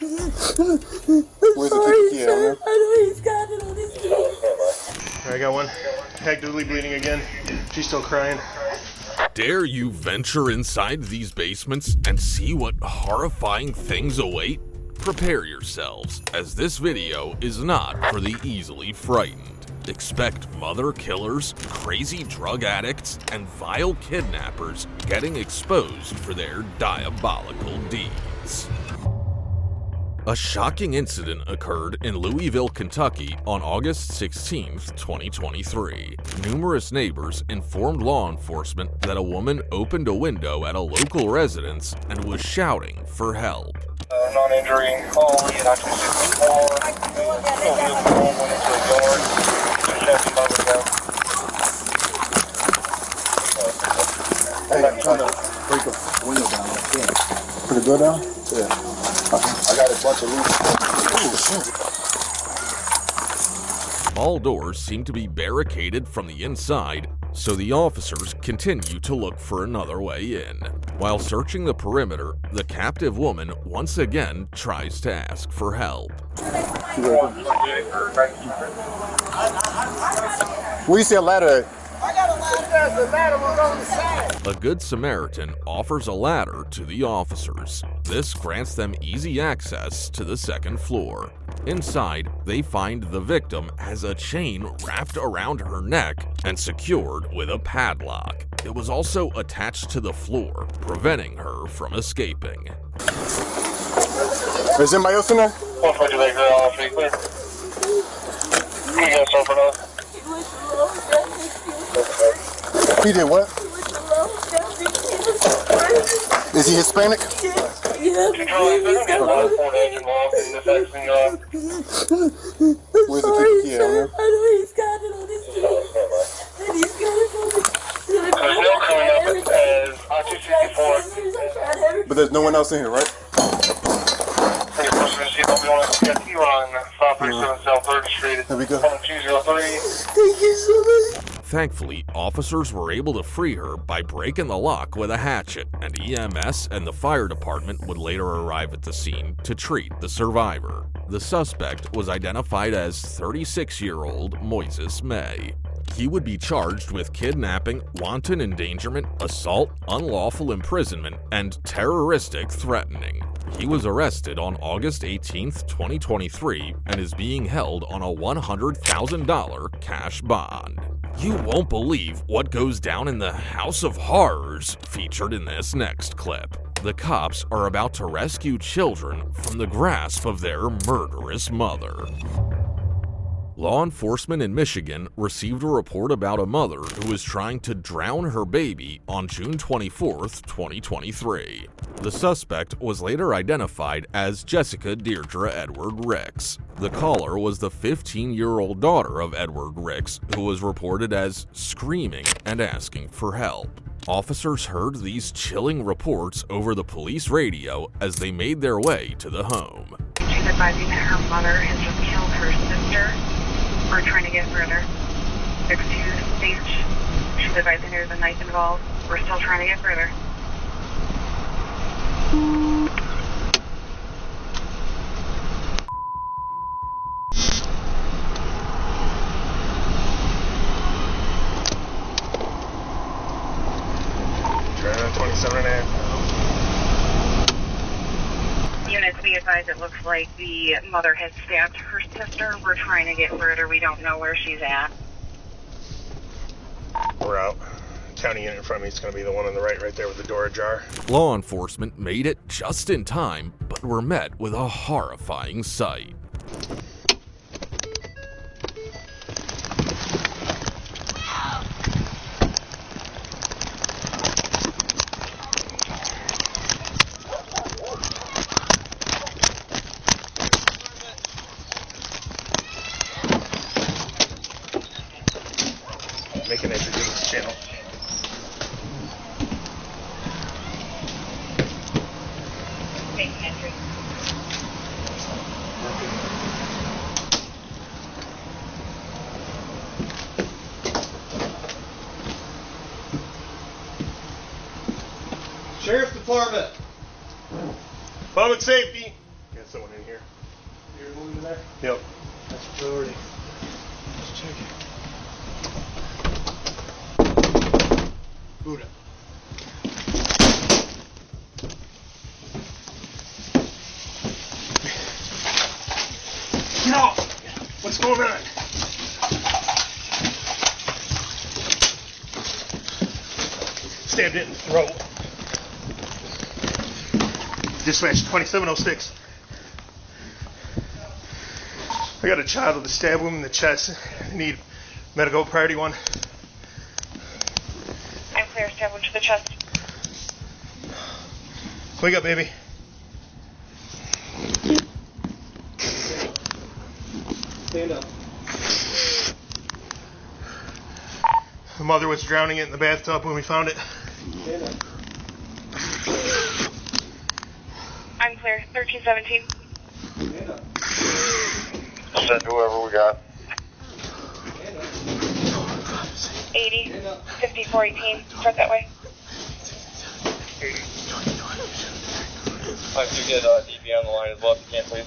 Where's the kid? I know he's got it on his feet. I got one. Actively bleeding again. She's still crying. Dare you venture inside these basements and see what horrifying things await? Prepare yourselves, as this video is not for the easily frightened. Expect mother killers, crazy drug addicts, and vile kidnappers getting exposed for their diabolical deeds. A shocking incident occurred in Louisville, Kentucky on August 16, 2023. Numerous neighbors informed law enforcement that a woman opened a window at a local residence and was shouting for help. Non-injury call, we had 264, went into a yard. Hey, I'm trying to break a window down. Put it go down? Yeah. I got a bunch of loose. All doors seem to be barricaded from the inside, so the officers continue to look for another way in. While searching the perimeter, the captive woman once again tries to ask for help. Where you see a ladder at? I got a ladder. The ladder was on the side. A good Samaritan offers a ladder to the officers. This grants them easy access to the second floor. Inside, they find the victim has a chain wrapped around her neck and secured with a padlock. It was also attached to the floor, preventing her from escaping. Is anybody else in there? What for you, girl? All three clear. You got something else? He did what? Is he Hispanic? Yeah, Where's the kid? I know he's got it on his feet. And he's got it on There's no coming up as 264. But there's no one else in here, right? Hey, first receipt, we want to get you on 537 South 3rd Street. There we go. 203. Thank you so much. Thankfully, officers were able to free her by breaking the lock with a hatchet, and EMS and the fire department would later arrive at the scene to treat the survivor. The suspect was identified as 36-year-old Moises May. He would be charged with kidnapping, wanton endangerment, assault, unlawful imprisonment, and terroristic threatening. He was arrested on August 18, 2023, and is being held on a $100,000 cash bond. You won't believe what goes down in the House of Horrors featured in this next clip. The cops are about to rescue children from the grasp of their murderous mother. Law enforcement in Michigan received a report about a mother who was trying to drown her baby on June 24, 2023. The suspect was later identified as Jessica Deirdre Edward Ricks. The caller was the 15-year-old daughter of Edward Ricks, who was reported as screaming and asking for help. Officers heard these chilling reports over the police radio as they made their way to the home. She's advising that her mother has just killed her sister. We're trying to get further. 6-2 stage. She's advising there's a knife involved. We're still trying to get further. Turn on 27.5. Units, be advised, it looks like the mother has stabbed her sister. We're trying to get further. We don't know where she's at. We're out. County unit in front of me is going to be the one on the right there with the door ajar. Law enforcement made it just in time, but were met with a horrifying sight. Make an entry to this channel. Make an entry. Sheriff's Department. Public safety. Got someone in here. here. You're moving there? Yep. That's a priority. Let's check it. Buddha. Get off! What's going on? Stabbed it in the throat. Dispatch 2706. I got a child with a stab wound in the chest. I need medical priority 1. I'm clear. Stab wound to the chest. Wake up, baby. Stand up. The mother was drowning it in the bathtub when we found it. Stand up. I'm clear. 1317. Stand up. Send whoever we got. 80. 5418. Start that way. I do get DB on the line as well if you can, please.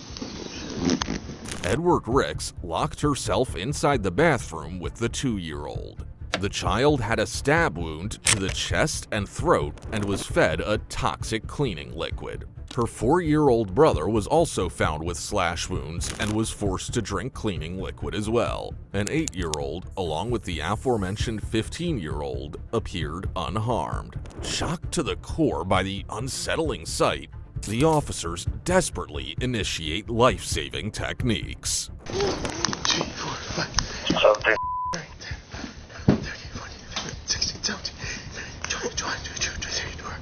Edward Ricks locked herself inside the bathroom with the 2-year-old. The child had a stab wound to the chest and throat and was fed a toxic cleaning liquid. Her 4-year-old brother was also found with slash wounds and was forced to drink cleaning liquid as well. An 8-year-old, along with the aforementioned 15-year-old, appeared unharmed. Shocked to the core by the unsettling sight, the officers desperately initiate life-saving techniques. 2, 4, 5, 17. 16, 17, 20, 22, 23, 24.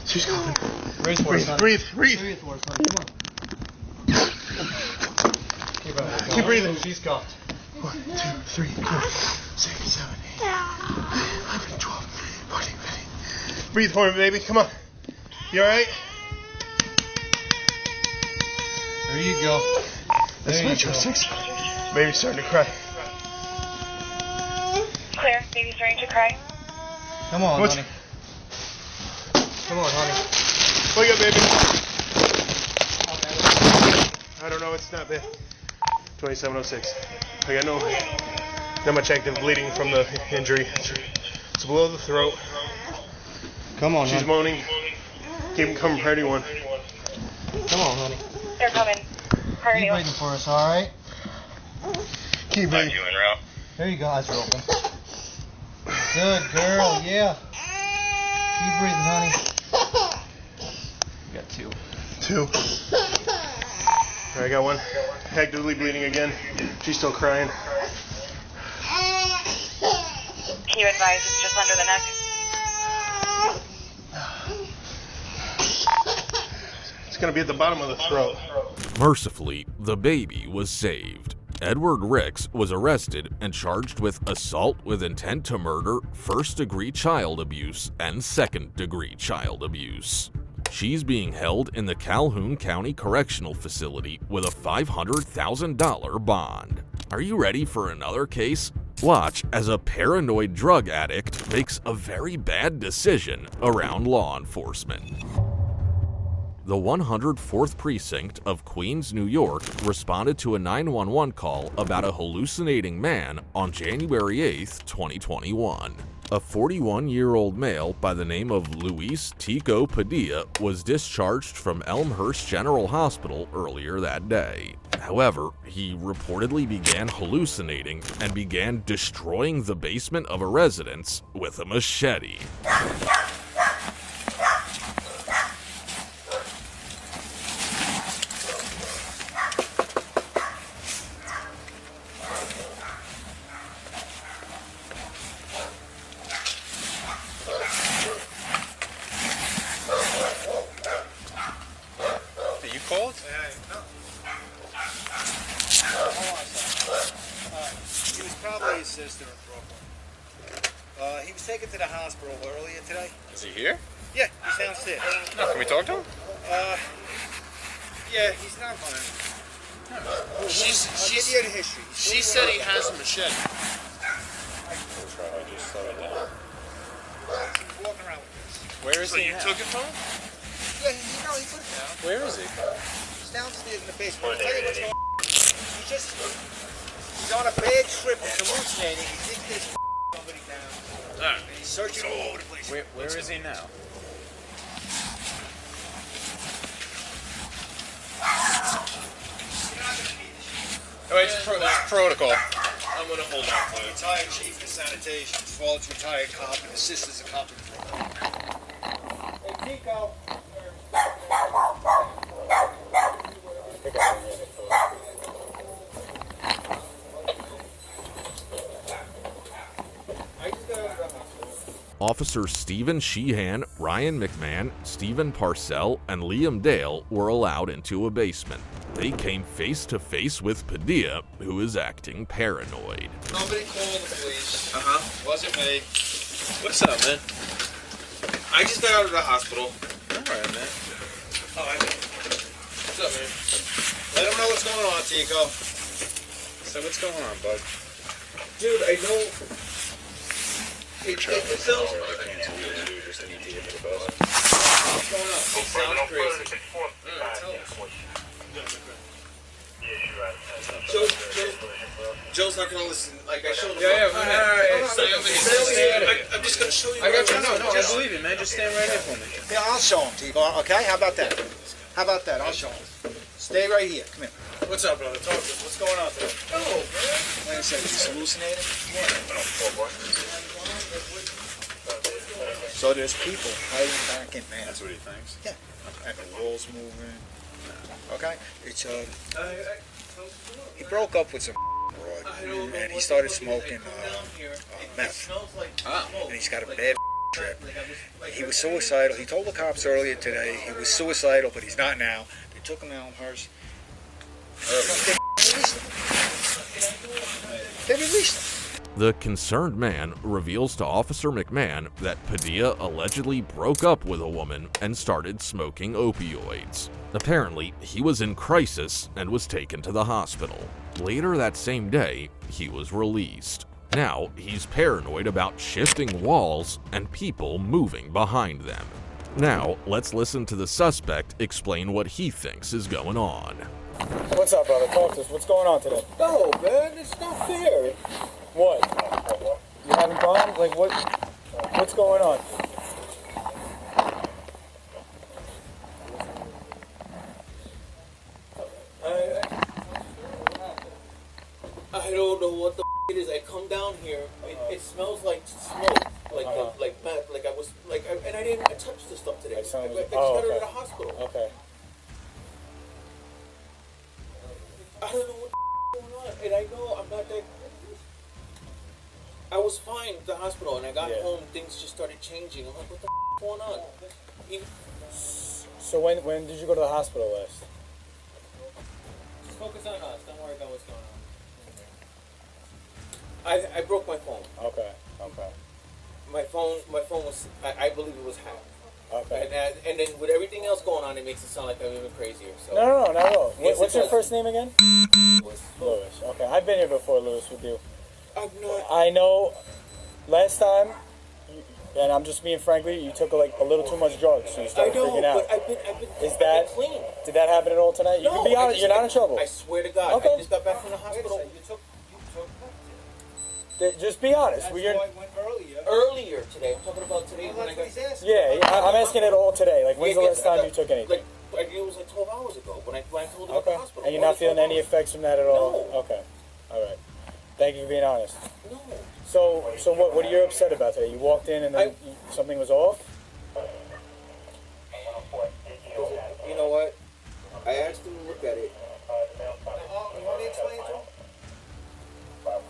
She's coming. Breathe. For us, honey. Come on. Keep breathing. She's cuffed. 1, 2, 3, 4, 6, 7, 8, 11, 12, 14, 15. Breathe for me, baby. Come on. You alright? There you go. That's my job. 6. Baby's starting to cry. Clear. Baby's starting to cry. Come on, What's- honey. Come on, honey. Wake up, baby. I don't know. It's not bad. 2706. I got not much active bleeding from the injury. It's below the throat. Come on, She's honey. moaning. Keep him coming, priority 1. Come on, honey. They're coming. Priority Keep 1. breathing for us, all right? Keep breathing. You en route. There you go. Eyes are open. Good girl. Yeah. Keep breathing, honey. You got 2. 2. I got 1. Actively bleeding again. She's still crying. Keep advised. It's just under the neck. It's going to be at the bottom of the throat. Mercifully, the baby was saved. Edward Ricks was arrested and charged with assault with intent to murder, first-degree child abuse, and second-degree child abuse. She's being held in the Calhoun County Correctional Facility with a $500,000 bond. Are you ready for another case? Watch as a paranoid drug addict makes a very bad decision around law enforcement. The 104th Precinct of Queens, New York responded to a 911 call about a hallucinating man on January 8, 2021. A 41-year-old male by the name of Luis Tico Padilla was discharged from Elmhurst General Hospital earlier that day. However, he reportedly began hallucinating and began destroying the basement of a residence with a machete. Cold? He was probably his sister in Brooklyn. He was taken to the hospital earlier today. Is he here? Yeah, he's downstairs. Can we talk to him? Yeah, he's not fine. I'll give you the history. She said he has a machete. He's walking around with this. Where is So he you now? took it from him? Yeah, he put it down. Where is he? downstairs in the basement. I'll tell you what's going on. He's on a bad trip. He's hallucinating. He thinks there's somebody down. And he's searching all over the place. Where is he now? Oh, it's protocol. I'm gonna hold on to it. Retired chief of sanitation, his father's retired cop, and his sister's a cop. Hey, Tico. Officers Stephen Sheehan, Ryan McMahon, Stephen Parcell, and Liam Dale were allowed into a basement. They came face to face with Padilla, who is acting paranoid. Somebody called the police. Wasn't me. What's up, man? I just got out of the hospital. All right, man. Oh, I know. What's up, man? Let them know what's going on, Tico. So what's going on, bud? Dude, I know. It sounds... What's going on? It sounds crazy. Tell us. Joe's not gonna listen. Like, I showed him. Yeah, Stay over here. I'm just gonna show you. I got you. No, I believe you, man. Just stand right here for me. Yeah, I'll show him, Tico. Okay, how about that? How about that? I'll show him. Stay right here. Come here. What's up, brother? Talk to us. What's going on today? Oh, man. Like I said, he's hallucinating. So there's people hiding back in there. That's what he thinks. Yeah. And the walls moving. Okay? It's he broke up with some broad and he started smoking meth. And he's got a bad trip. He was suicidal. He told the cops earlier today he was suicidal, but he's not now. They took him to Elmhurst. They released him. The concerned man reveals to Officer McMahon that Padilla allegedly broke up with a woman and started smoking opioids. Apparently, he was in crisis and was taken to the hospital. Later that same day, he was released. Now, he's paranoid about shifting walls and people moving behind them. Now, let's listen to the suspect explain what he thinks is going on. What's up, brother? Talk to us. What's going on today? No, man, it's not fair. What? You having problems? Like, what's going on? I don't know what the it is. I come down here. It smells like smoke, like meth. Like I was like, and I didn't touch the stuff today. I just got out of the hospital. Okay. I don't know what's going on, and I know I'm not that. I was fine at the hospital, and I got home. Things just started changing. I'm like, what the going on? So when did you go to the hospital last? Just focus on us. Don't worry about what's going on. I broke my phone. Okay. My phone was. I believe it was hacked. Okay. And then with everything else going on, it makes it sound like I'm even crazier. So. No, not at all. Yes, What's your first name again? Lewis. Okay, I've been here before, Lewis, with you. I'm not. I know. Last time, and I'm just being frank with you, you took a little too much drugs, so you started freaking out. But I've been clean. Did that happen at all tonight? You can be honest. You're not in trouble. I swear to God. Okay. I just got back from the hospital. Just be honest. Earlier today. I'm talking about today when I got. I'm asking it all today. Like, when's the last time you took anything? I think it was like 12 hours ago when I told you at the hospital. And you're not feeling any effects from that at all? No. Okay. All right. Thank you for being honest. No. So what are you upset about today? You walked in and then something was off? You know what? I asked him to look at it. You want me to explain it to him?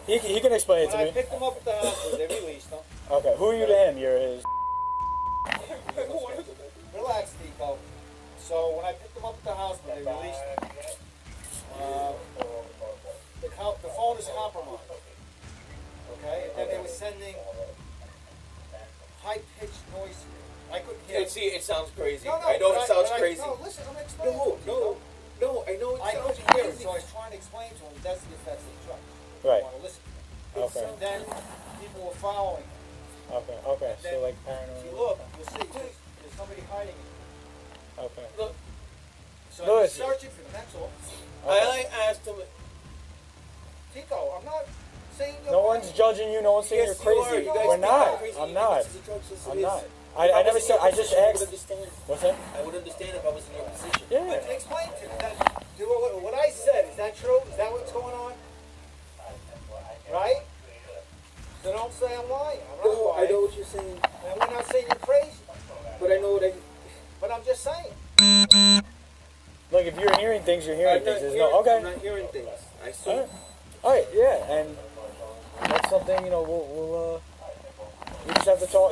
He can explain it to When I me. picked him up at the hospital, they released him. Okay. Who are you to him? You're his... Relax, Tico. So when I picked him up at the hospital, they released him. The phone is compromised. Okay? And then they were sending high-pitched noise. I couldn't hear. See, it sounds crazy. No, I know it sounds crazy. No, listen, I'm explaining. No, I know it I sounds couldn't hear it, crazy. so I was trying to explain to him that's the effects of the drug. Right. Want to listen. Okay. And then people were following. Okay. So like If paranoid. you look, you'll see there's somebody hiding it. Okay. Look, So I'm just searching for them, that's all. I asked him, Tico, I'm not saying you're No one's judging you. No one's saying Yes, you're crazy. you are. You guys We're think not. I'm crazy. I'm not. This is a drug system. I'm It not. is. I never said. I just asked. Understand. What's that? I would understand if I was in your position. Yeah. Explain to me. What I said, is that true? Is that what's going on? Right? So don't say I'm lying. I'm not lying. I know what you're saying. And we're not saying you're crazy. But I know that. But I'm just saying. Look, if you're hearing things, you're hearing things. There's no. Okay. I'm not hearing things. I see. All right. Yeah, and that's something we'll we just have to talk.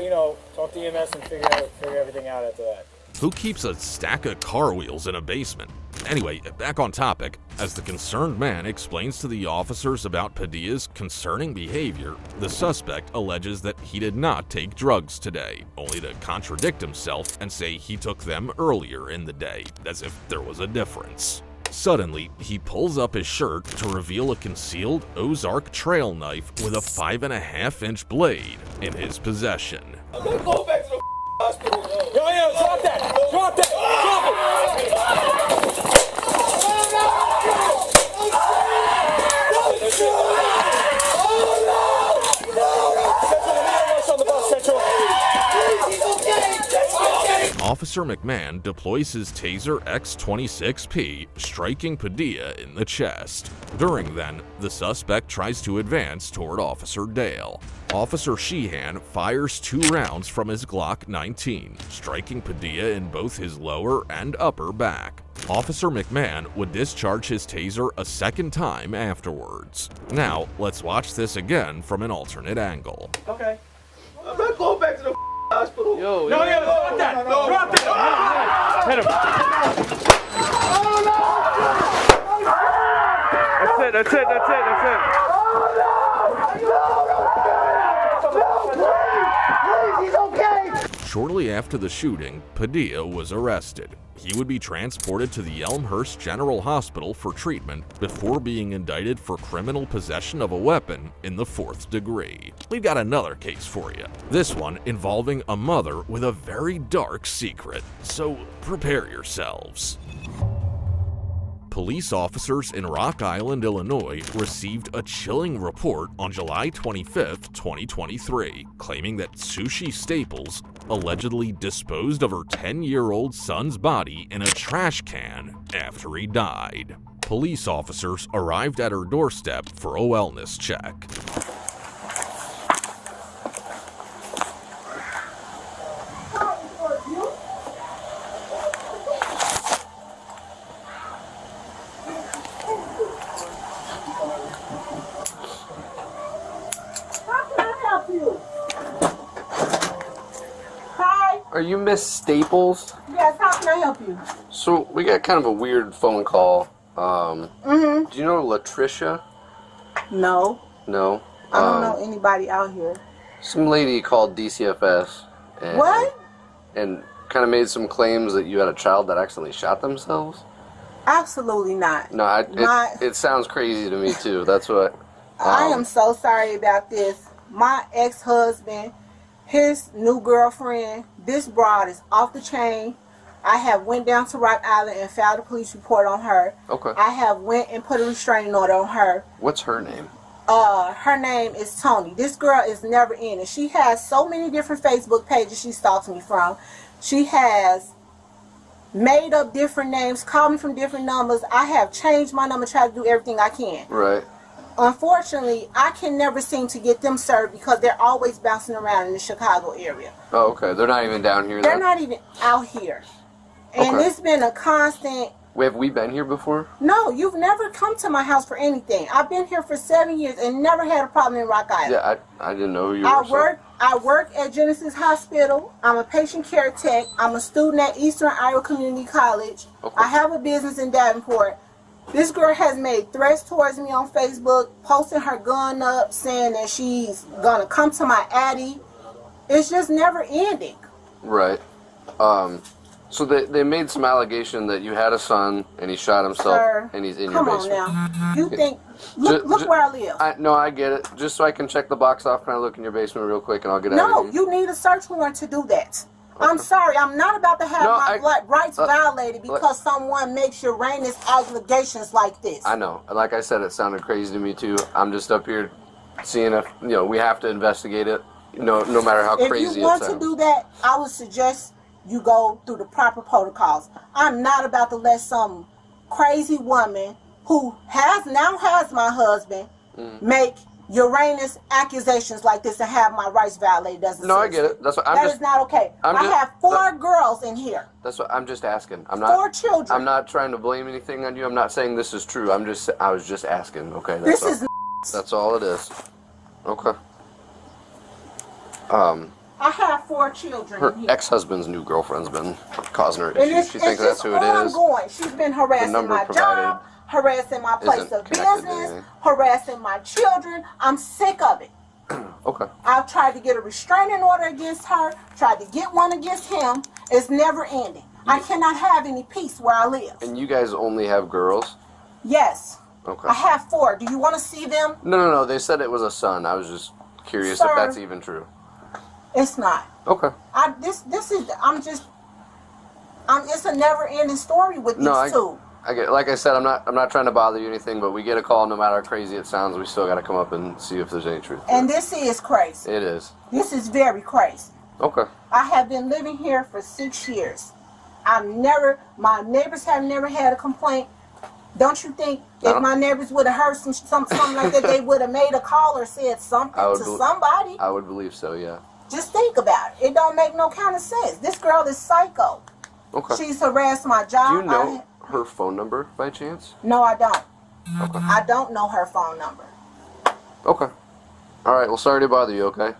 Talk to EMS and figure everything out after that. Who keeps a stack of car wheels in a basement? Anyway, back on topic, as the concerned man explains to the officers about Padilla's concerning behavior, the suspect alleges that he did not take drugs today, only to contradict himself and say he took them earlier in the day, as if there was a difference. Suddenly, he pulls up his shirt to reveal a concealed Ozark trail knife with a 5.5-inch blade in his possession. I'm gonna go back to the hospital. Yo, drop that! Drop that! Drop it! Officer McMahon deploys his Taser X26P, striking Padilla in the chest. During then, the suspect tries to advance toward Officer Dale. Officer Sheehan fires 2 rounds from his Glock 19, striking Padilla in both his lower and upper back. Officer McMahon would discharge his taser a second time afterwards. Now, let's watch this again from an alternate angle. Okay. I'm not going back to the hospital. No, drop that! Drop that! Hit him. That's it. Shortly after the shooting, Padilla was arrested. He would be transported to the Elmhurst General Hospital for treatment before being indicted for criminal possession of a weapon in the 4th degree. We've got another case for you. This one involving a mother with a very dark secret, so prepare yourselves. Police officers in Rock Island, Illinois received a chilling report on July 25, 2023, claiming that Sushi Staples allegedly disposed of her 10-year-old son's body in a trash can after he died. Police officers arrived at her doorstep for a wellness check. Are you Miss Staples? Yes, how can I help you? So we got kind of a weird phone call. Do you know Latricia? No. No? I don't know anybody out here. Some lady called DCFS. And, What? And kind of made some claims that you had a child that accidentally shot themselves? Absolutely not. No, it sounds crazy to me too. That's what... I am so sorry about this. My ex-husband, his new girlfriend, this broad is off the chain. I have went down to Rock Island and filed a police report on her. Okay. I have went and put a restraining order on her. What's her name? Her name is Tony. This girl is never in it. She has so many different Facebook pages she stalks me from. She has made up different names, called me from different numbers. I have changed my number, tried to do everything I can. Right. Unfortunately, I can never seem to get them served because they're always bouncing around in the Chicago area. Oh, okay. They're not even down here They're then? not even out here. And Okay. it's been a constant... Have we been here before? No, you've never come to my house for anything. I've been here for 7 years and never had a problem in Rock Island. Yeah, I didn't know who you were. I work at Genesis Hospital. I'm a patient care tech. I'm a student at Eastern Iowa Community College. Okay. I have a business in Davenport. This girl has made threats towards me on Facebook, posting her gun up, saying that she's gonna come to my addy. It's just never ending. Right. So they made some allegation that you had a son and he shot himself. Sir, and he's in come your on basement. now. You think... Look where I live. No, I get it. Just so I can check the box off, can I look in your basement real quick and I'll get out of No, here? you need a search warrant to do that. I'm sorry, I'm not about to have my rights violated because someone makes Uranus allegations like this. I know. Like I said, it sounded crazy to me too. I'm just up here seeing if, we have to investigate it, no matter how crazy it sounds. If you want to do that, I would suggest you go through the proper protocols. I'm not about to let some crazy woman who now has my husband make Uranus accusations like this and have my rights violated. I get it. That's what that is not okay. I have 4 girls in here. That's what I'm just asking. I'm not 4 children. I'm not trying to blame anything on you. I'm not saying this is true. I was just asking. Okay. That's all it is. Okay. I have 4 children. Her in here. ex-husband's new girlfriend's been causing her issues. She thinks that's who it is. Ongoing. She's been harassing my job, harassing my place of business, harassing my children. I'm sick of it. Okay. I've tried to get a restraining order against her, tried to get one against him. It's never ending. I cannot have any peace where I live. And you guys only have girls? Yes. Okay. I have 4. Do you want to see them? No. They said it was a son. I was just curious if that's even true. It's not. Okay. It's a never-ending story with these two. I get, like I said, I'm not trying to bother you or anything, but we get a call, no matter how crazy it sounds, we still got to come up and see if there's any truth. And this is crazy. It is. This is very crazy. Okay. I have been living here for 6 years. My neighbors have never had a complaint. Don't you think if my neighbors would have heard something like that, they would have made a call or said something to somebody? I would believe so, yeah. Just think about it. It don't make no kind of sense. This girl is psycho. Okay. She's harassed my job. Do you know her phone number by chance? No, I don't. Okay. I don't know her phone number. Okay. All right. Well, sorry to bother you. Okay.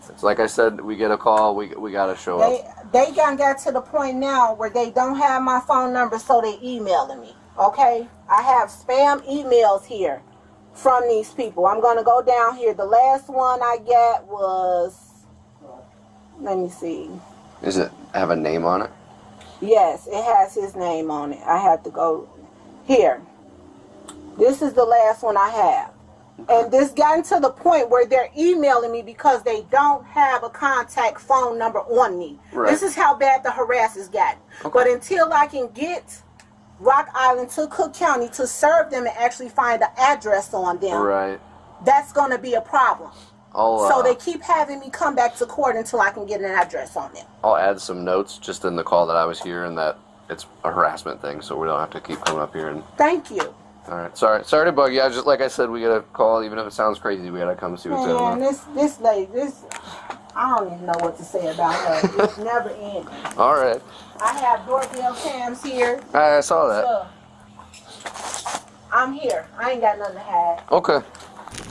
It's like I said, we get a call. We gotta show up. They got to the point now where they don't have my phone number, so they emailing me. Okay. I have spam emails here from these people. I'm gonna go down here. The last one I got was. Let me see. Is it have a name on it? Yes, it has his name on it. I have to go here. This is the last one I have. And this gotten to the point where they're emailing me because they don't have a contact phone number on me. Right. This is how bad the harass has gotten. Okay. But until I can get Rock Island to Cook County to serve them and actually find the address on them, right, that's going to be a problem. So they keep having me come back to court until I can get an address on them. I'll add some notes just in the call that I was here and that it's a harassment thing, so we don't have to keep coming up here and. Thank you. All right, sorry to bug you. Just like I said, we got to call, even if it sounds crazy. We got to come see what's going on. This lady, I don't even know what to say about her. It's never ending. All right. I have doorbell cams here. I saw that. So, I'm here. I ain't got nothing to hide. Okay.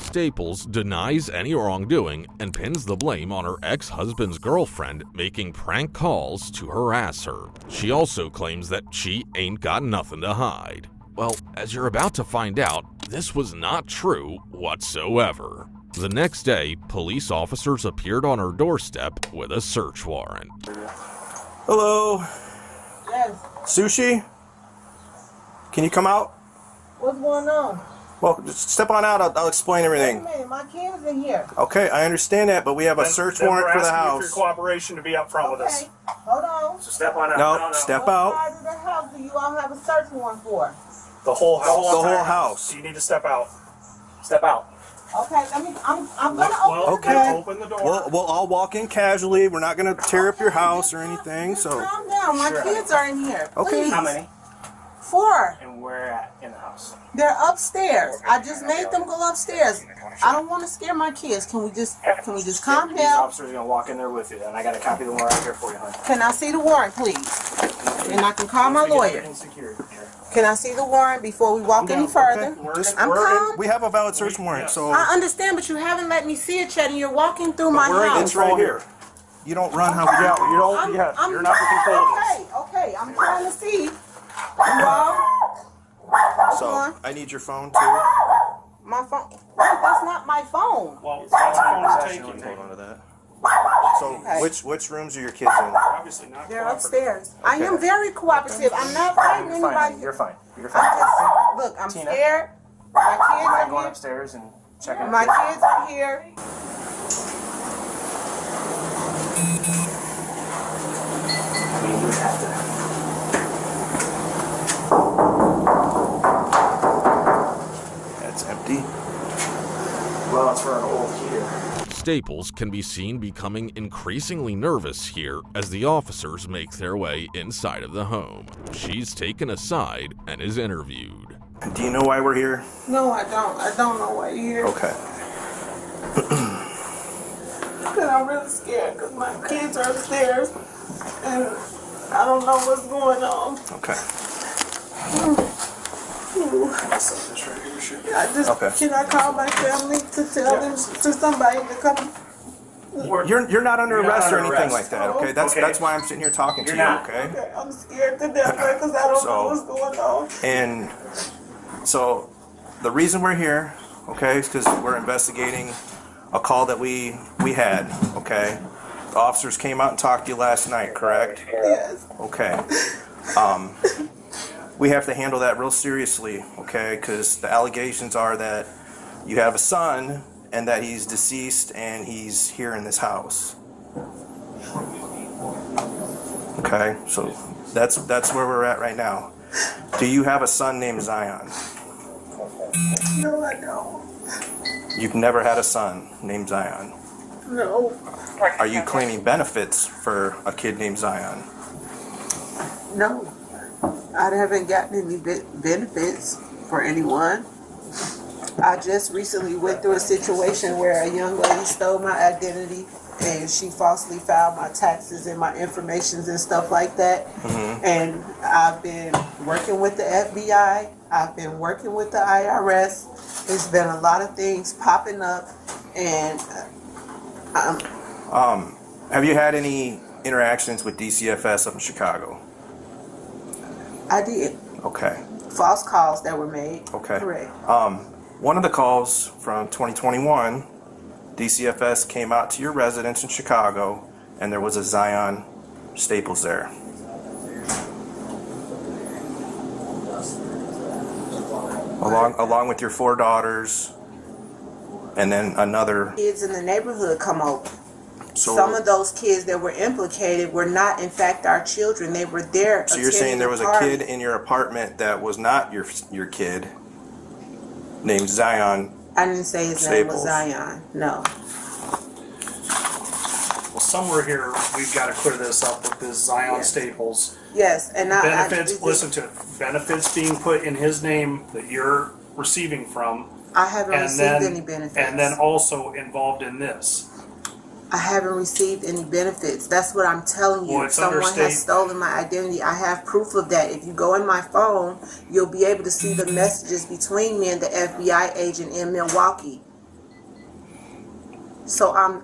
Staples denies any wrongdoing and pins the blame on her ex-husband's girlfriend making prank calls to harass her. She also claims that she ain't got nothing to hide. Well, as you're about to find out, this was not true whatsoever. The next day, police officers appeared on her doorstep with a search warrant. Hello? Yes. Sushi? Can you come out? What's going on? Well, just step on out. I'll explain everything. Wait a minute, my kid's in here. Okay, I understand that, but we have a search warrant for the house. We're asking for your cooperation to be up front with us. Hold on. So step on out. No, step out. What part of the house do you all have a search warrant for? The whole house. The whole house. So you need to step out. Step out. Okay, I'm gonna open the door. Open the door. Well, I'll walk in casually. We're not gonna tear up your house or anything. So calm down. My kids are in here. Okay. Please. How many? 4. And where at in the house? They're upstairs. I just made them go upstairs. I don't want to scare my kids. Can we just calm These down? officers are gonna walk in there with you, and I got a copy of the warrant out here for you, honey. Can I see the warrant, please? And I can call my lawyer. Can I see the warrant before we walk any further? Okay. I'm calm. We have a valid search warrant, so. I understand, but you haven't let me see it yet, and you're walking through my house. It's right here. You don't run how we do. You're not in control of this. Okay. I'm trying to see. You all? So I need your phone too. My phone? That's not my phone. Well, that's the phone is taking. Hold on to that. So which rooms are your kids in? Obviously not. They're upstairs. I am very cooperative. I'm not fighting anybody. You're fine. You're I'm fine. look, I'm Tina, scared. My kids are going here. upstairs and checking. My kids are here. would have to. That's empty. Well, it's for an old heater. Staples can be seen becoming increasingly nervous here as the officers make their way inside of the home. She's taken aside and is interviewed. Do you know why we're here? No, I don't. I don't know why you're here. Okay. Because I'm really scared because my kids are upstairs and I don't know what's going on. Okay. I just, Can I call my family to tell them, to somebody to come? You're not under arrest or anything like that, okay? That's why I'm sitting here talking to you, okay? Okay, I'm scared to death because I don't know what's going on. And so the reason we're here, okay, is because we're investigating a call that we had, okay? The officers came out and talked to you last night, correct? Yes. Okay. We have to handle that real seriously, okay? Because the allegations are that you have a son and that he's deceased and he's here in this house. Okay, so that's where we're at right now. Do you have a son named Zion? No, I don't. You've never had a son named Zion? No. Are you claiming benefits for a kid named Zion? No. I haven't gotten any benefits for anyone. I just recently went through a situation where a young lady stole my identity and she falsely filed my taxes and my information and stuff like that. Mm-hmm. And I've been working with the FBI. I've been working with the IRS. There's been a lot of things popping up, and have you had any interactions with DCFS up in Chicago? I did. Okay. False calls that were made. Okay. Correct. One of the calls from 2021, DCFS came out to your residence in Chicago, and there was a Zion Staples there. Along with your 4 daughters, and then another. Kids in the neighborhood come over. So, some of those kids that were implicated were not, in fact, our children. They were there. So you're saying there was a kid in your apartment that was not your kid, named Zion? I didn't say his name was Zion. No. Well, somewhere here we've got to clear this up with this Zion Staples. Yes, and benefits. Listen to it. Benefits being put in his name that you're receiving from. I haven't received any benefits. And then also involved in this. I haven't received any benefits. That's what I'm telling you. Well, someone has stolen my identity. I have proof of that. If you go in my phone, you'll be able to see the messages between me and the FBI agent in Milwaukee. So I'm.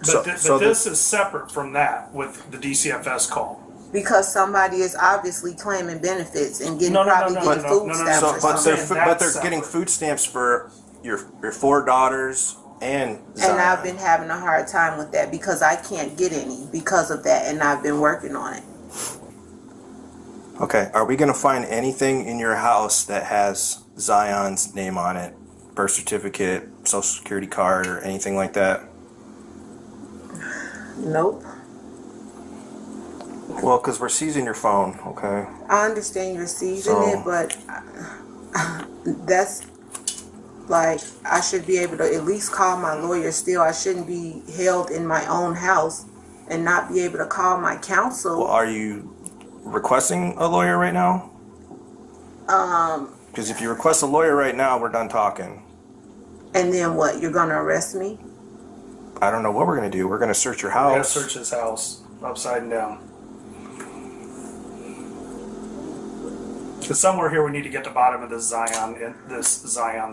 But this is separate from that with the DCFS call. Because somebody is obviously claiming benefits and getting food stamps. But they're getting food stamps for your 4 daughters. And I've been having a hard time with that because I can't get any because of that, and I've been working on it. Okay, are we going to find anything in your house that has Zion's name on it? Birth certificate, social security card, or anything like that? Nope. Well, because we're seizing your phone, okay? I understand you're seizing it, but that's... Like, I should be able to at least call my lawyer still. I shouldn't be held in my own house and not be able to call my counsel. Well, are you requesting a lawyer right now? Because if you request a lawyer right now, we're done talking. And then what? You're going to arrest me? I don't know what we're going to do. We're going to search your house. We're going to search his house upside and down. Because somewhere here we need to get to the bottom of this Zion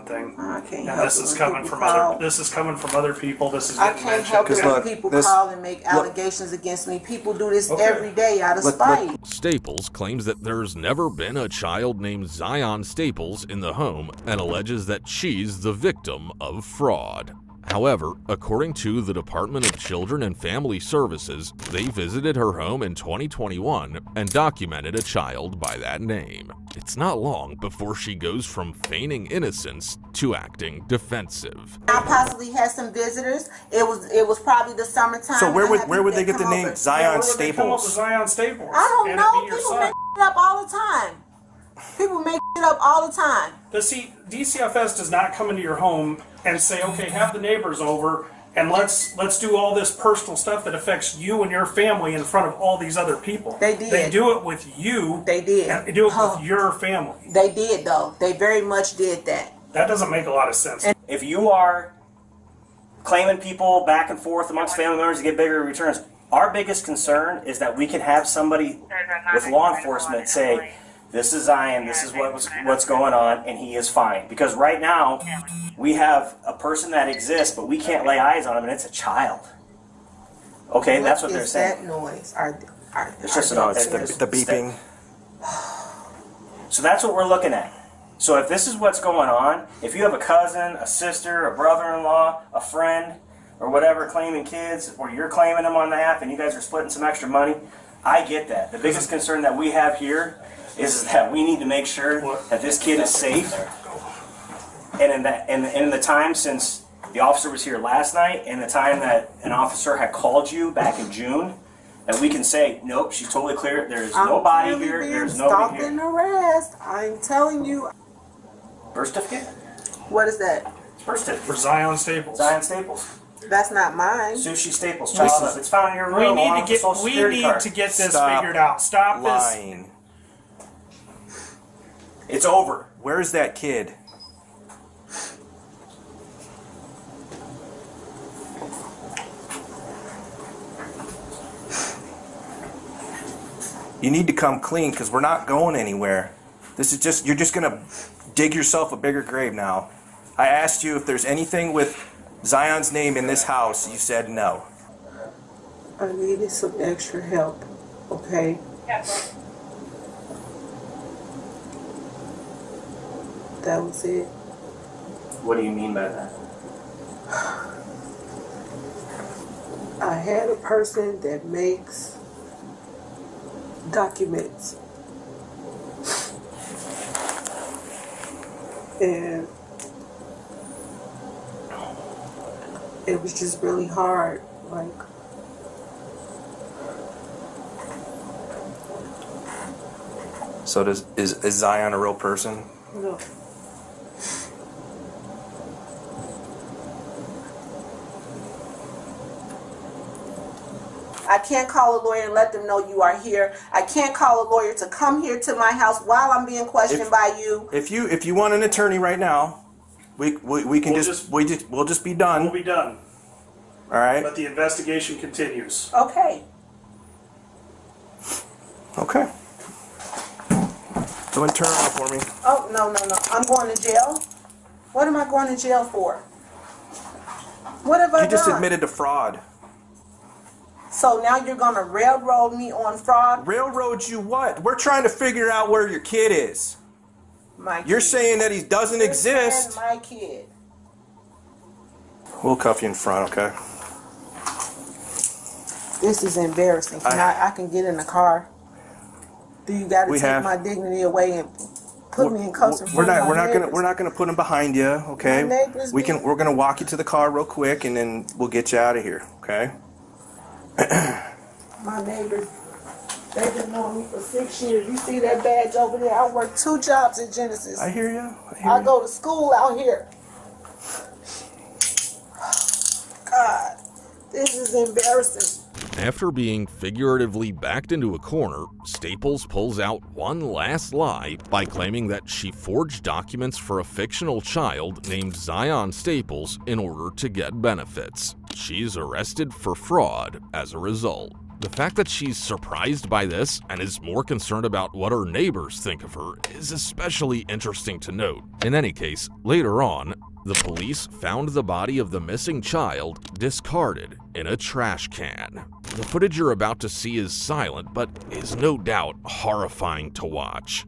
thing. I can't and help this is coming from other. This is coming from other people. This is. I can't help it when people call and make allegations against me. People do this every day out of spite. Staples claims that there's never been a child named Zion Staples in the home and alleges that she's the victim of fraud. However, according to the Department of Children and Family Services, they visited her home in 2021 and documented a child by that name. It's not long before she goes from feigning innocence to acting defensive. I possibly had some visitors. It was probably the summertime. So where would they get the name Zion Staples? Zion Staples. I don't know. People make it up all the time. People make it up all the time. But see, DCFS does not come into your home and say, okay, have the neighbors over and let's do all this personal stuff that affects you and your family in front of all these other people. They did. They do it with you. They did. And they do it with your family. They did, though. They very much did that. That doesn't make a lot of sense. If you are claiming people back and forth amongst family members to get bigger returns, our biggest concern is that we can have somebody with law enforcement say, this is Zion, this is what's going on, and he is fine. Because right now, we have a person that exists, but we can't lay eyes on him, and it's a child. Okay, that's what they're saying. What is that noise? It's just the beeping. So that's what we're looking at. So if this is what's going on, if you have a cousin, a sister, a brother-in-law, a friend, or whatever claiming kids, or you're claiming them on the app, and you guys are splitting some extra money, I get that. The biggest concern that we have here is that we need to make sure that this kid is safe. And in the time since the officer was here last night and the time that an officer had called you back in June, that we can say, nope, she's totally clear. There's nobody here. There's nobody here. And harassed. I'm telling you. Birth certificate? What is that? Birth certificate. For Zion Staples. Zion Staples. That's not mine. Sushi Staples. Child. It's found in your room. We need to get this figured out. Stop lying. This. It's over. Where's that kid? You need to come clean because we're not going anywhere. This is just, you're just going to dig yourself a bigger grave now. I asked you if there's anything with Zion's name in this house. You said no. I needed some extra help, okay? Yes. That was it. What do you mean by that? I had a person that makes documents. And it was just really hard. Like, so is Zion a real person? no. I can't call a lawyer and let them know you are here. I can't call a lawyer to come here to my house while I'm being questioned by you. If you want an attorney right now, we can we'll just be done. We'll be done. All right. But the investigation continues. Okay. Okay. Go and turn it off for me. Oh, no. I'm going to jail? What am I going to jail for? What have I done? You just admitted to fraud. So now you're going to railroad me on fraud? Railroad you what? We're trying to figure out where your kid is. My kid. You're saying that he doesn't exist. My kid. We'll cuff you in front, okay? This is embarrassing. I can get in the car. Do you got to take my dignity away and put me in cuffs? We're not gonna put him behind you, okay? We're gonna walk you to the car real quick and then we'll get you out of here, okay? My neighbors, they've been knowing me for 6 years. You see that badge over there? I work 2 jobs at Genesis. I hear you. I go to school out here. God, this is embarrassing. After being figuratively backed into a corner, Staples pulls out one last lie by claiming that she forged documents for a fictional child named Zion Staples in order to get benefits. She's arrested for fraud as a result. The fact that she's surprised by this and is more concerned about what her neighbors think of her is especially interesting to note. In any case, later on, the police found the body of the missing child discarded in a trash can. The footage you're about to see is silent, but is no doubt horrifying to watch.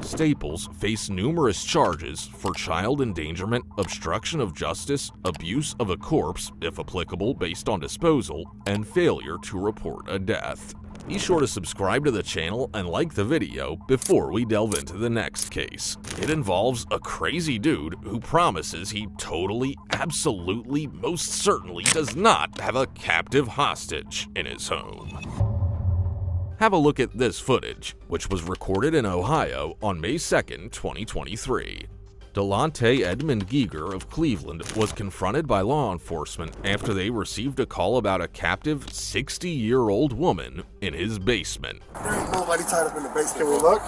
Staples faced numerous charges for child endangerment, obstruction of justice, abuse of a corpse, if applicable based on disposal, and failure to report a death. Be sure to subscribe to the channel and like the video before we delve into the next case. It involves a crazy dude who promises he totally, absolutely, most certainly does not have a captive hostage in his home. Have a look at this footage, which was recorded in Ohio on May 2nd, 2023. Delonte Edmund Giger of Cleveland was confronted by law enforcement after they received a call about a captive 60-year-old woman in his basement. There ain't nobody tied up in the basement. Can we look?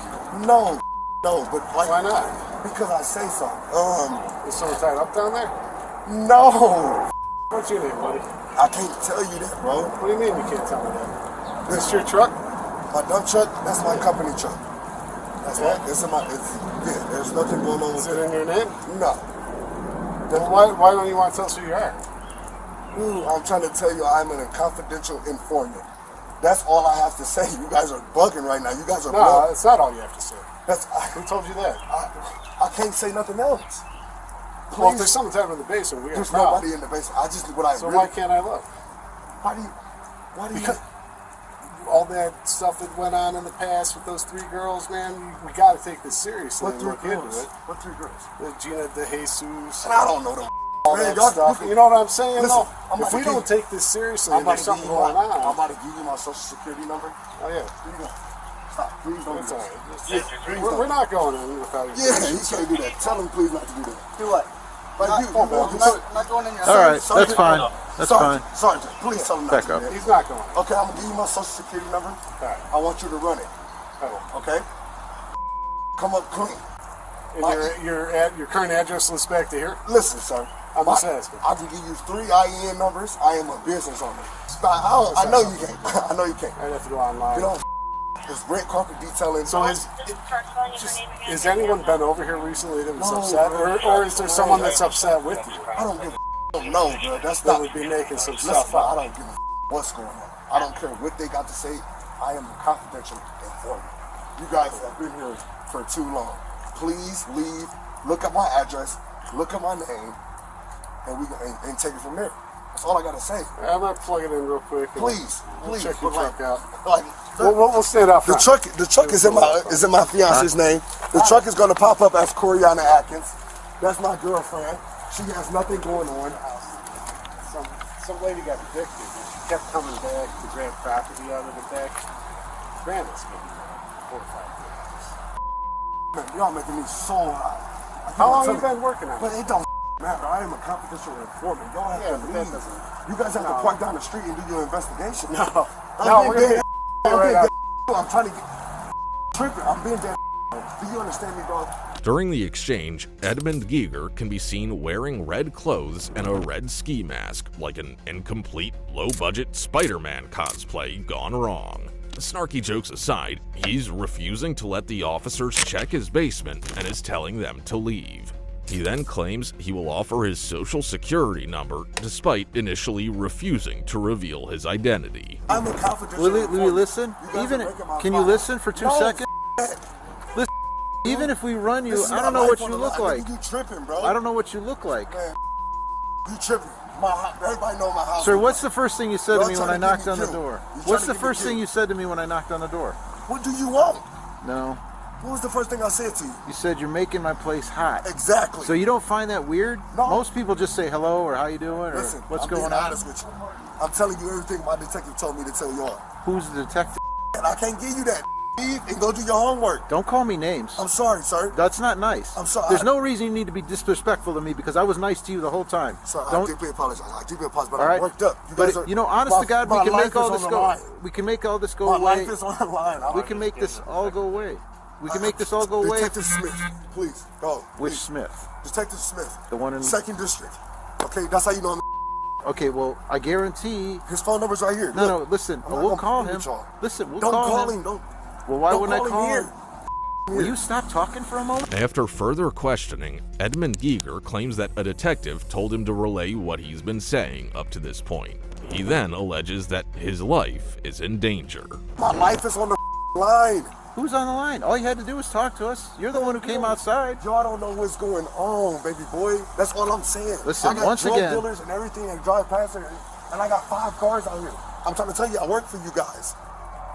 No, but like, why not? Because I say so. Is someone tied up down there? No. What's your name, buddy? I can't tell you that, bro. What do you mean you can't tell me that? Is this your truck? My dump truck, that's my company truck. That's right. Yeah, there's nothing going on with it. Is it in your name? No. Then why don't you want to tell us who you are? I'm trying to tell you I'm a confidential informant. That's all I have to say. You guys are bugging right now. You guys are No, that's not all you have to say. Who told you that? I can't say nothing else. Please. Well, if there's someone tied up in the basement, we got There's a problem. nobody in the basement. Why can't I look? Why do you? Because all that stuff that went on in the past with those 3 girls, man, we got to take this seriously. What and 3 look girls? into it. What 3 girls? The Gina De Jesus. And I don't know them. All Man, that stuff. You know what I'm saying? Listen, No, if we don't take this seriously, and there's something going I'm on. about to give you my social security number. Oh yeah. Here you go. Stop. Please don't It's do all that. right. We're not going in without you. Yeah, you can't do that. Tell him please not to do that. Do what? Like Not going in your All right, that's fine. That's fine. Sergeant, please tell him not Back to up. do that. He's not going. Okay, I'm gonna give you my social security number. Right. I want you to run it. Okay? Come up clean. And your current address lists back to here? Listen, sir. I'm just asking. I can give you 3 IEN numbers. I am a business owner. I know you can't. I know you can't. I'd have to go online. You know, it's red carpet detailing. So has anyone been over here recently that was upset? Or is there someone that's upset with you? I don't give a no, bro. That's That not would be making some Listen, stuff I up. don't give a what's going on. I don't care what they got to say. I am a confidential informant. You guys have been here for too long. Please leave. Look at my address. Look at my name, and take it from there. That's all I gotta say. I'm gonna plug it in real quick. Please. Check your truck out. Like, We'll stand up. the truck is in my fiance's name. The truck is gonna pop up as Coriana Atkins. That's my girlfriend. She has nothing going on. Some lady got evicted. She kept coming back to grab property out of the back. Grandma's maybe 4 or 5 Man, y'all making me so hot. How long have you been working on it? But it don't matter. I am a confidential informant. Y'all have to leave. You guys have to park down the street and do your investigation. No, I'm we're being gonna dead. I'm trying to get tripping. I'm being dead. Do you understand me, dog? During the exchange, Edmund Giger can be seen wearing red clothes and a red ski mask, like an incomplete, low-budget Spider-Man cosplay gone wrong. Snarky jokes aside, he's refusing to let the officers check his basement and is telling them to leave. He then claims he will offer his social security number despite initially refusing to reveal his identity. I'm a confidential Will you informant. listen? Can you listen for 2 seconds? Listen. Even if we run you, I don't know what you look like. You tripping, bro? I don't know what you look like. Man, you tripping? Everybody know my house. Sir, what's the first thing you said to me when I knocked on the killed. door? You What's trying the to first get me thing you said to me when I knocked on the door? What do you want? No. What was the first thing I said to you? You said you're making my place hot. Exactly. So you don't find that weird? No. Most people just say hello or how you doing or Listen, what's I'm going being on. honest with you. I'm telling you everything my detective told me to tell y'all. Who's the detective? And I can't give you that. Leave and go do your homework. Don't call me names. I'm sorry, sir. That's not nice. I'm sorry. There's no reason you need to be disrespectful to me because I was nice to you the whole time. Sorry, I Don't. deeply apologize. I deeply apologize, but All right. I'm worked up. But you know, honest to God, we can make all this go. We can make all this go away. My life is on the line. We can make this all go away. We can make this all go away. Detective Smith, please, go. Which please. Smith? Detective Smith. The one in 2nd District. Okay, that's how you know him. Okay, well, I guarantee. His phone number's right here. No, listen, we'll call him. Listen, we'll call him. Don't. Well, why don't wouldn't I call him? him? Will you stop talking for a moment? After further questioning, Edmund Giger claims that a detective told him to relay what he's been saying up to this point. He then alleges that his life is in danger. My life is on the line. Who's on the line? All you had to do was talk to us. You're the one who came outside. Y'all don't know what's going on, baby boy. That's all I'm saying. Listen, I got once drug again, dealers and everything that drive past here, and I got 5 cars out here. I'm trying to tell you, I work for you guys.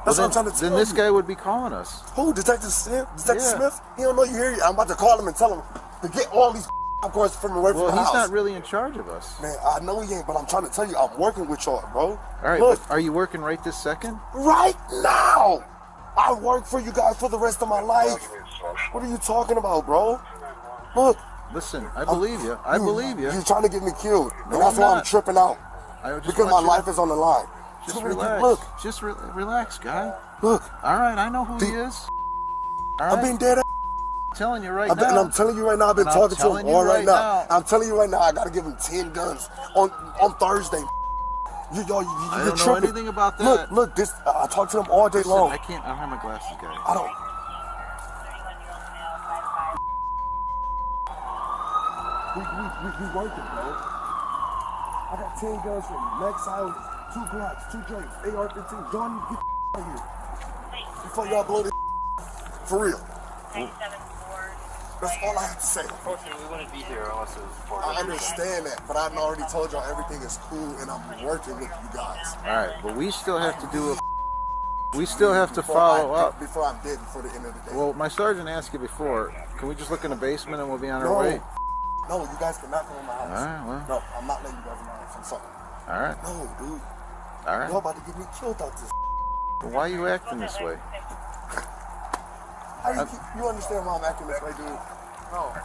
That's what I'm trying to tell you. Then this guy would be calling us. Who? Detective Smith? Detective Smith? He don't know you here. I'm about to call him and tell him to get all these cars from away from the house. Well, he's not really in charge of us. Man, I know he ain't, but I'm trying to tell you, I'm working with y'all, bro. All right, look, but are you working right this second? right now. I work for you guys for the rest of my life. What are you talking about, bro? Look. Listen, I believe you. I believe you. You're trying to get me killed. No, and that's I'm why I'm not. tripping out. Because my life is on the line. Just relax. Look. Just relax, guy. Look. All right, I know who he is. All right. I've been dead. I'm telling you right now. And I'm telling you right now, I've been talking to him all right now. I'm telling you right now, I got to give him 10 guns on Thursday. I don't know anything about that. Look, this. I talk to him all day long. I don't have my glasses, guy. I don't. We working, bro. I got 10 guns from Max Island, 2 Glocks, 2 Drakes, AR-15. Johnny, get out of here. Before y'all blow this for real. That's all I have to say. Unfortunately, we wouldn't be here unless it was for I understand that, but I've already told y'all everything is cool and I'm working with you guys. All right, but we still have to do we still have to follow up. Before I'm dead, before the end of the day. Well, my sergeant asked you before, can we just look in the basement and we'll be on our way? No, you guys cannot go in my house. All right, well. No, I'm not letting you guys in my house. I'm sorry. All right. No, dude. All right. Y'all about to get me killed out this. Well, why are you acting this way? You understand why I'm acting this way, dude? No.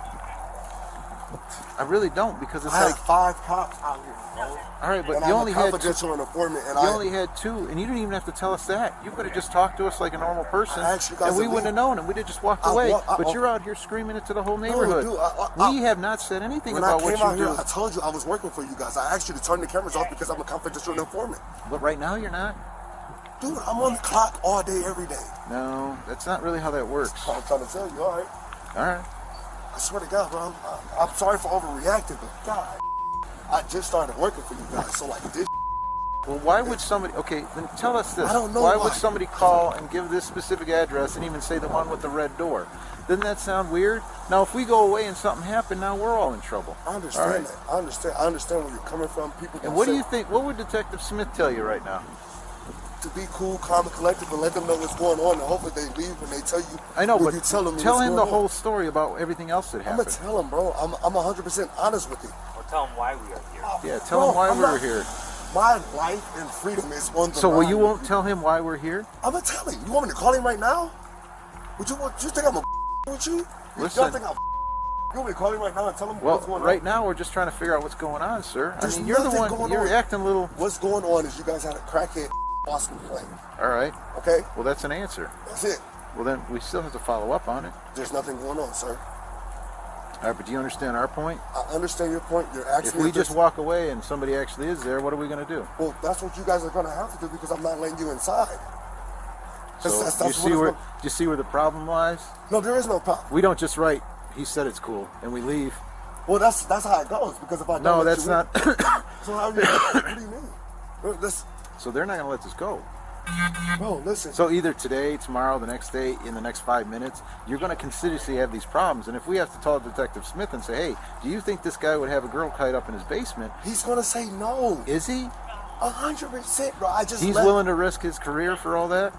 I really don't, because it's I like had 5 cops out here, bro. All right, but and you I'm only a had confidential informant, and you only had 2, and you didn't even have to tell us that. You could have just talked to us like a normal person, and we wouldn't have known, and we'd have just walked away. But you're out here screaming it to the whole neighborhood. No, dude, we have not said anything when about I came what out you here, do. I told you I was working for you guys. I asked you to turn the cameras off because I'm a confidential informant. But right now you're not. Dude, I'm on the clock all day, every day. No, that's not really how that works. I'm trying to tell you, all right. All right. I swear to God, bro, I'm sorry for overreacting, but God, I just started working for you guys, so like this. Well, why would somebody? Okay, then tell us this. I don't know why why. would somebody call and give this specific address and even say the one with the red door? Doesn't that sound weird? Now, if we go away and something happened, now we're all in trouble. I understand that. I understand where you're coming from. People. And what do you think? What would Detective Smith tell you right now? To be cool, calm, and collected, and let them know what's going on, and hopefully they leave when they tell you. I know, but you tell them tell him the on. whole story about everything else that happened. I'm gonna tell him, bro. I'm 100% honest with you. Or tell them why we are here. Yeah, tell him why we're here. My life and freedom is on the So, line. well, you won't tell him why we're here? I'm gonna tell him. You want me to call him right now? Would you think I'm a with you? Listen. Y'all think I'm you want me to call him right now and tell him what's going on? Right now we're just trying to figure out what's going on, sir. There's I mean, you're the nothing one. going You're on. acting a little. What's going on is you guys had a crackhead Boston plane. All right. Okay. Well, that's an answer. That's it. Well, then we still have to follow up on it. There's nothing going on, sir. All right, but do you understand our point? I understand your point. You're asking If me we just walk away and somebody actually is there, what are we going to do? Well, that's what you guys are going to have to do because I'm not letting you inside. So you see where the problem lies? No, there is no problem. We don't just write, he said it's cool, and we leave. Well, that's how it goes because if I don't No, let that's you in- not. So how do you, what do you mean? So they're not going to let this go. Bro, listen. So either today, tomorrow, the next day, in the next 5 minutes, you're going to continuously have these problems. And if we have to call Detective Smith and say, hey, do you think this guy would have a girl kite up in his basement? He's going to say no. Is he? 100%, bro. He's willing to risk his career for all that?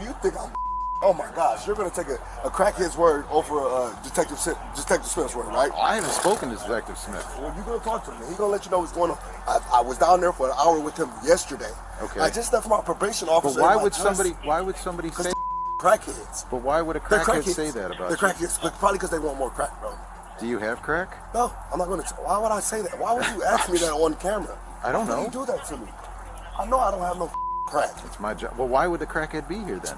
You think I'm... Oh my gosh, you're going to take a crackhead's word over Detective Smith's word, right? I haven't spoken to Detective Smith. Well, you're going to talk to him. He's going to let you know what's going on. I was down there for an hour with him yesterday. Okay. I just left my probation officer. But why would somebody say crackheads? But why would a crackhead say that about They're crackheads, but probably because they want more crack, bro. Do you have crack? No, I'm not going to. Why would I say that? Why would you ask me that on camera? I don't know. Why would you do that to me? I know I don't have no crack. It's my job. Well, why would the crackhead be here then?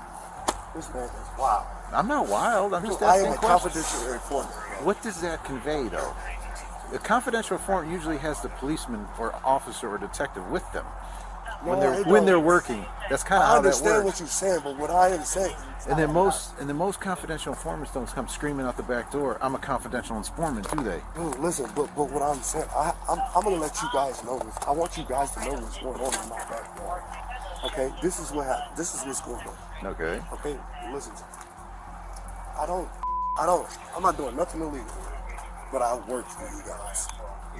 This man is wild. I'm not wild. I'm just I asking am a questions. confidential informant. What does that convey, though? A confidential informant usually has the policeman or officer or detective with them when they're working. That's kind of how that works. I understand what you're saying, but what I am saying. And then most confidential informants don't come screaming out the back door. I'm a confidential informant, do they? Dude, listen, but what I'm saying, I'm gonna let you guys know this. I want you guys to know what's going on in my backyard. Okay, this is what happened. This is what's going on. Okay. Okay, listen to me. I'm not doing nothing illegal, but I work for you guys.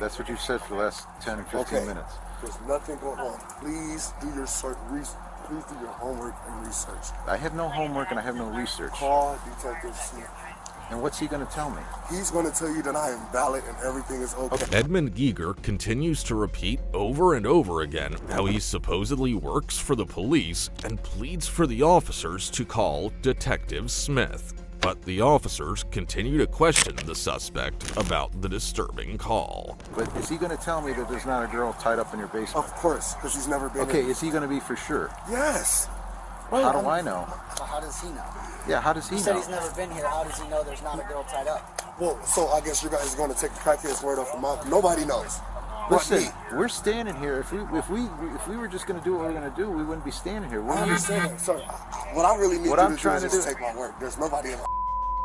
That's what you said for the last 10 or 15 minutes. There's nothing going on. Please do your please do your homework and research. I have no homework and I have no research. Call Detective Smith. And what's he going to tell me? He's going to tell you that I am valid and everything is okay. Edmund Giger continues to repeat over and over again how he supposedly works for the police and pleads for the officers to call Detective Smith. But the officers continue to question the suspect about the disturbing call. But is he going to tell me that there's not a girl tied up in your basement? Of course, because he's never been Okay, in. is he going to be for sure? Yes. How do I know? So how does he know? Yeah, how does he He know? said he's never been here. How does he know there's not a girl tied up? Well, so I guess you guys are going to take the crackhead's word off of mine. Nobody knows. Listen, we're standing here. If we were just going to do what we're going to do, we wouldn't be standing here. I understand that, sir. What I really need What you I'm to trying do is to just do- take my word. There's nobody in my...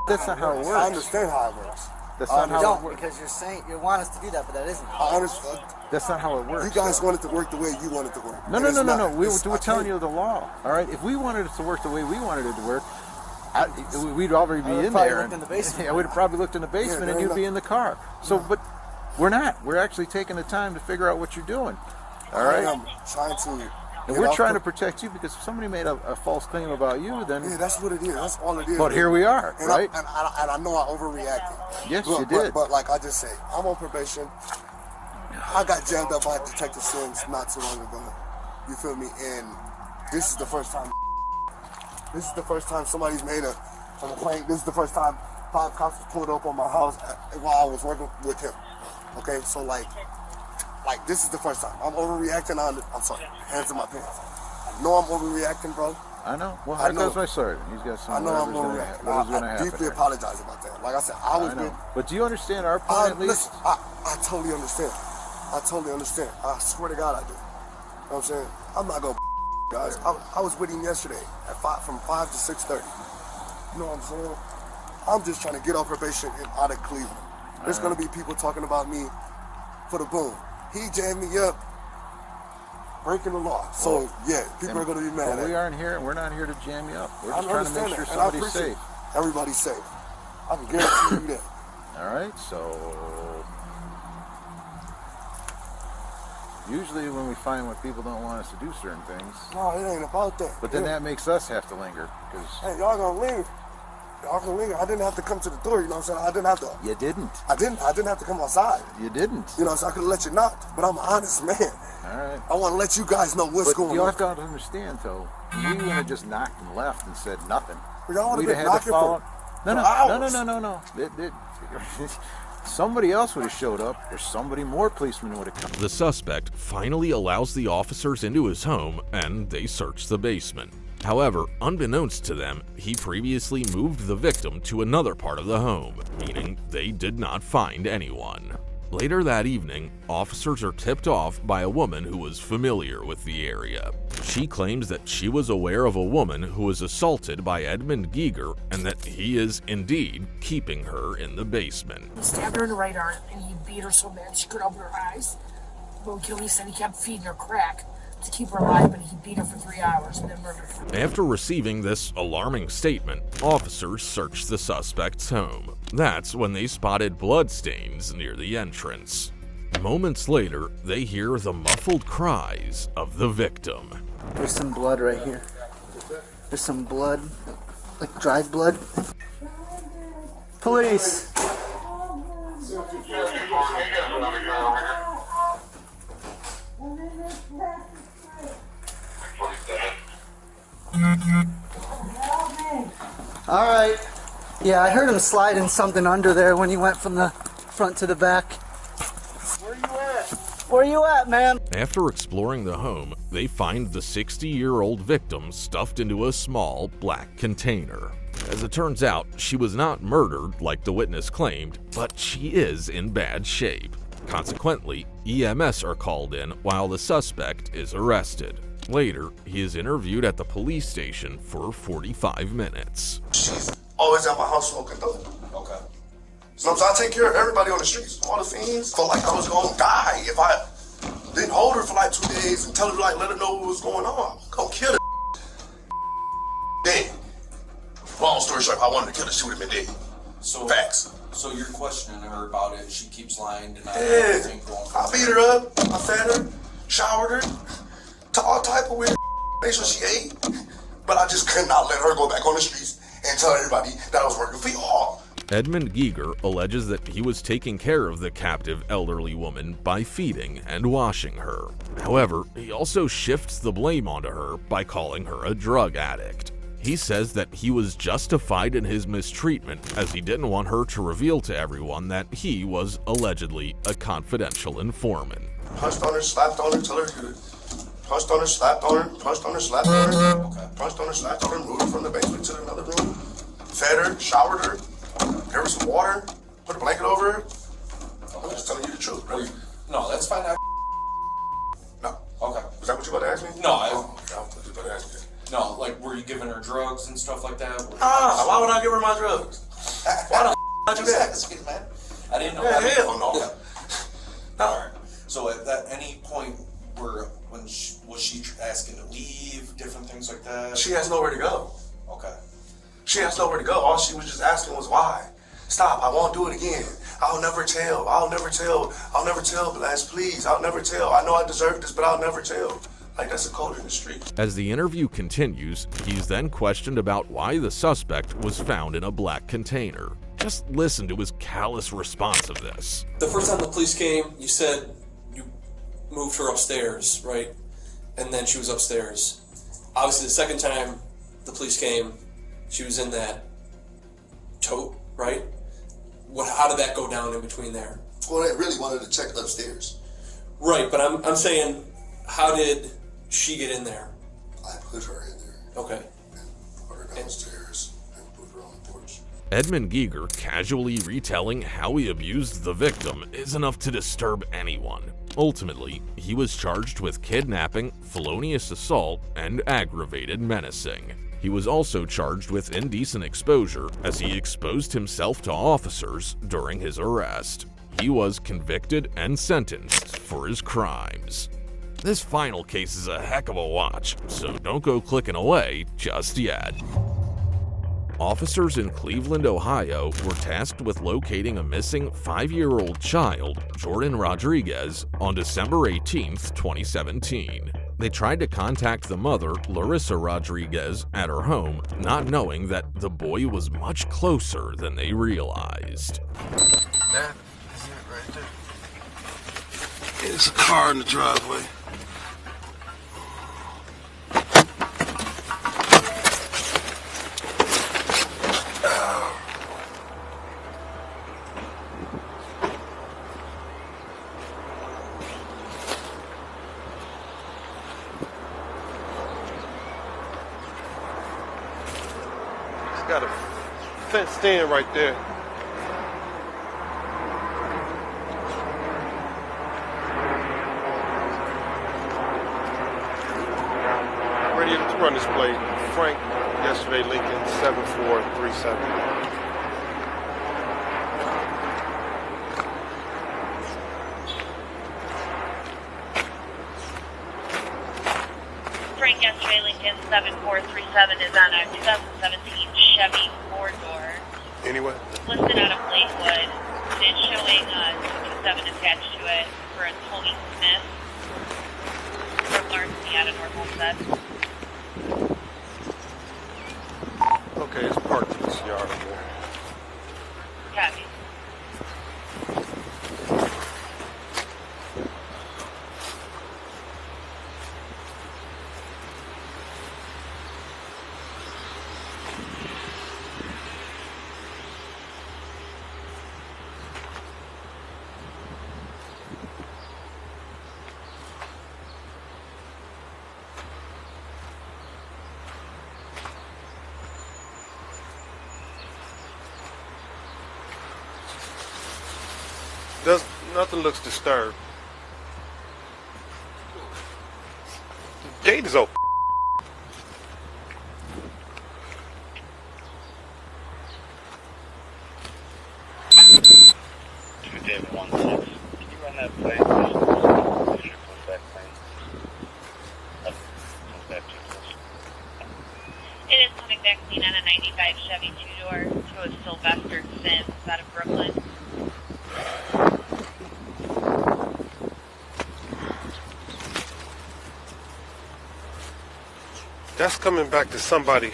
That's not how it works. I understand how it works. That's not how it don't, works. because you're saying you want us to do that, but that isn't. I understand. That's not how it works. You guys want it to work the way you want it to work. No. We're telling you the law. All right. If we wanted it to work the way we wanted it to work, we'd already be in there. Looked in the basement. Yeah, we'd have probably looked in the basement, and you'd be in the car. So, but we're not. We're actually taking the time to figure out what you're doing. All right. I'm trying to. And we're trying to protect you because if somebody made a false claim about you, then yeah, that's what it is. That's all it is. But here we are, and right? I know I overreacted. Yes, you did. But like I just say, I'm on probation. I got jammed up by Detective Sims not too long ago. You feel me? And this is the first time. This is the first time somebody's made a complaint. This is the first time 5 cops pulled up on my house while I was working with him. Okay, so like this is the first time. I'm overreacting. I'm sorry. Hands in my pants. I know I'm overreacting, bro. I know. Well, here goes my sergeant. He's got some. I know I'm overreacting. I deeply apologize about that. Like I said, I was good. But do you understand our point at least? Listen, I totally understand. I totally understand. I swear to God I do. You know what I'm saying? I'm not gonna guys. I was with him yesterday at from 5 to 6:30. You know what I'm saying? I'm just trying to get off probation and out of Cleveland. There's gonna be people talking about me for the boom. He jammed me up, breaking the law. So yeah, people are gonna be mad at me. We aren't here, and we're not here to jam you up. We're just trying to make sure somebody's safe. Everybody's safe. I can guarantee you that. All right, so usually when we find when people don't want us to do certain things. No, it ain't about that. But then that makes us have to linger. Hey, y'all gonna linger. Y'all gonna linger. I didn't have to come to the door, you know what I'm saying? I didn't have to. You didn't. I didn't have to come outside. You didn't. You know, so I could have let you knock. But I'm an honest man. All right. I want to let you guys know what's going on. You have to understand, though. We would have just knocked and left and said nothing. Y'all would We'd have been knocking for hours. No. Somebody else would have showed up, or somebody more policemen would have come. The suspect finally allows the officers into his home and they search the basement. However, unbeknownst to them, he previously moved the victim to another part of the home, meaning they did not find anyone. Later that evening, officers are tipped off by a woman who was familiar with the area. She claims that she was aware of a woman who was assaulted by Edmund Giger and that he is indeed keeping her in the basement. He stabbed her in the right arm and he beat her so bad she couldn't open her eyes. But Gilly said he kept feeding her crack to keep her alive, but he beat her for 3 hours and then murdered her. After receiving this alarming statement, officers searched the suspect's home. That's when they spotted bloodstains near the entrance. Moments later, they hear the muffled cries of the victim. There's some blood right here. There's some blood, like dried blood. Police! All right. Yeah, I heard him sliding something under there when he went from the front to the back. Where you at, man? After exploring the home, they find the 60-year-old victim stuffed into a small black container. As it turns out, she was not murdered like the witness claimed, but she is in bad shape. Consequently, EMS are called in while the suspect is arrested. Later, he is interviewed at the police station for 45 minutes. She's always at my house smoking dope. Okay. So I take care of everybody on the streets, all the fiends. Felt like I was gonna die if Then hold her for like 2 days and tell her, like, let her know what was going on. Go kill her. Dead. Long story short, if I wanted to kill her, she would have been dead. So facts. So you're questioning her about it. She keeps lying, denying Yeah. everything going I beat her up. I fed her, showered her, to all type of weird. Make sure she ate. But I just could not let her go back on the streets and tell everybody that I was working for y'all. Edmund Giger alleges that he was taking care of the captive elderly woman by feeding and washing her. However, he also shifts the blame onto her by calling her a drug addict. He says that he was justified in his mistreatment as he didn't want her to reveal to everyone that he was allegedly a confidential informant. Punched on her, slapped on her, tell her good. Punched on her, slapped on her, punched on her, slapped on her. Okay. Punched on her, slapped on her, moved her from the basement to another room. Fed her, showered her, gave her some water, put a blanket over her. I'm just telling you the truth, bro. No, that's fine. No. Okay. Was that what you about to ask me? No, I was about to ask me. No, like, were you giving her drugs and stuff like that? Why would I give her my drugs? Why the I do that? Man. I didn't know. Yeah, hell no. Yeah. All right. So at any point when was she asking to leave, different things like that? She has nowhere to go. Okay. She has nowhere to go. All she was just asking was why. Stop, I won't do it again. I'll never tell. I'll never tell, Blas, please. I'll never tell. I know I deserve this, but I'll never tell. Like, that's a code in the street. As the interview continues, he's then questioned about why the suspect was found in a black container. Just listen to his callous response of this. The first time the police came, you said you moved her upstairs, right? And then she was upstairs. Obviously, the second time the police came, she was in that tote, right? How did that go down in between there? Well, they really wanted to check upstairs. Right, but I'm saying, how did she get in there? I put her in there. Okay. And put her downstairs and put her on the porch. Edmund Giger casually retelling how he abused the victim is enough to disturb anyone. Ultimately, he was charged with kidnapping, felonious assault, and aggravated menacing. He was also charged with indecent exposure as he exposed himself to officers during his arrest. He was convicted and sentenced for his crimes. This final case is a heck of a watch, so don't go clicking away just yet. Officers in Cleveland, Ohio were tasked with locating a missing 5-year-old child, Jordan Rodriguez, on December 18, 2017. They tried to contact the mother, Larissa Rodriguez, at her home, not knowing that the boy was much closer than they realized. That is it right there. There's a car in the driveway. Got a fenced in right there. Ready to run this plate. Frank, yesterday Lincoln 7437. Frank, yesterday Lincoln 7437 is on a 2017 Chevy 4-door. Anyway. Listed out of Lakewood. It is showing 227 attached to it for a Tony Smith from Marcy out of North Homestead. Okay, it's parked in this yard over there. Copy. Nothing looks disturbed. The gate is open. David 16. Can you run that plate? That's coming back to somebody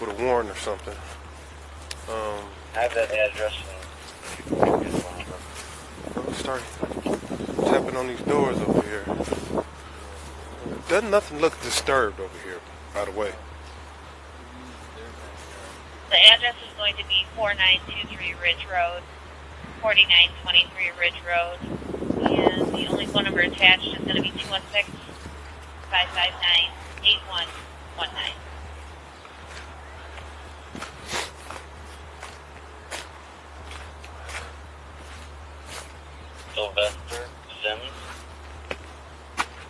with a warrant or something. I have that address. Start tapping on these doors over here. Doesn't nothing look disturbed over here, by the way. The address is going to be 4923 Ridge Road, 4923 Ridge Road, and the only phone number attached is going to be 216-559-8119. Sylvester Sims.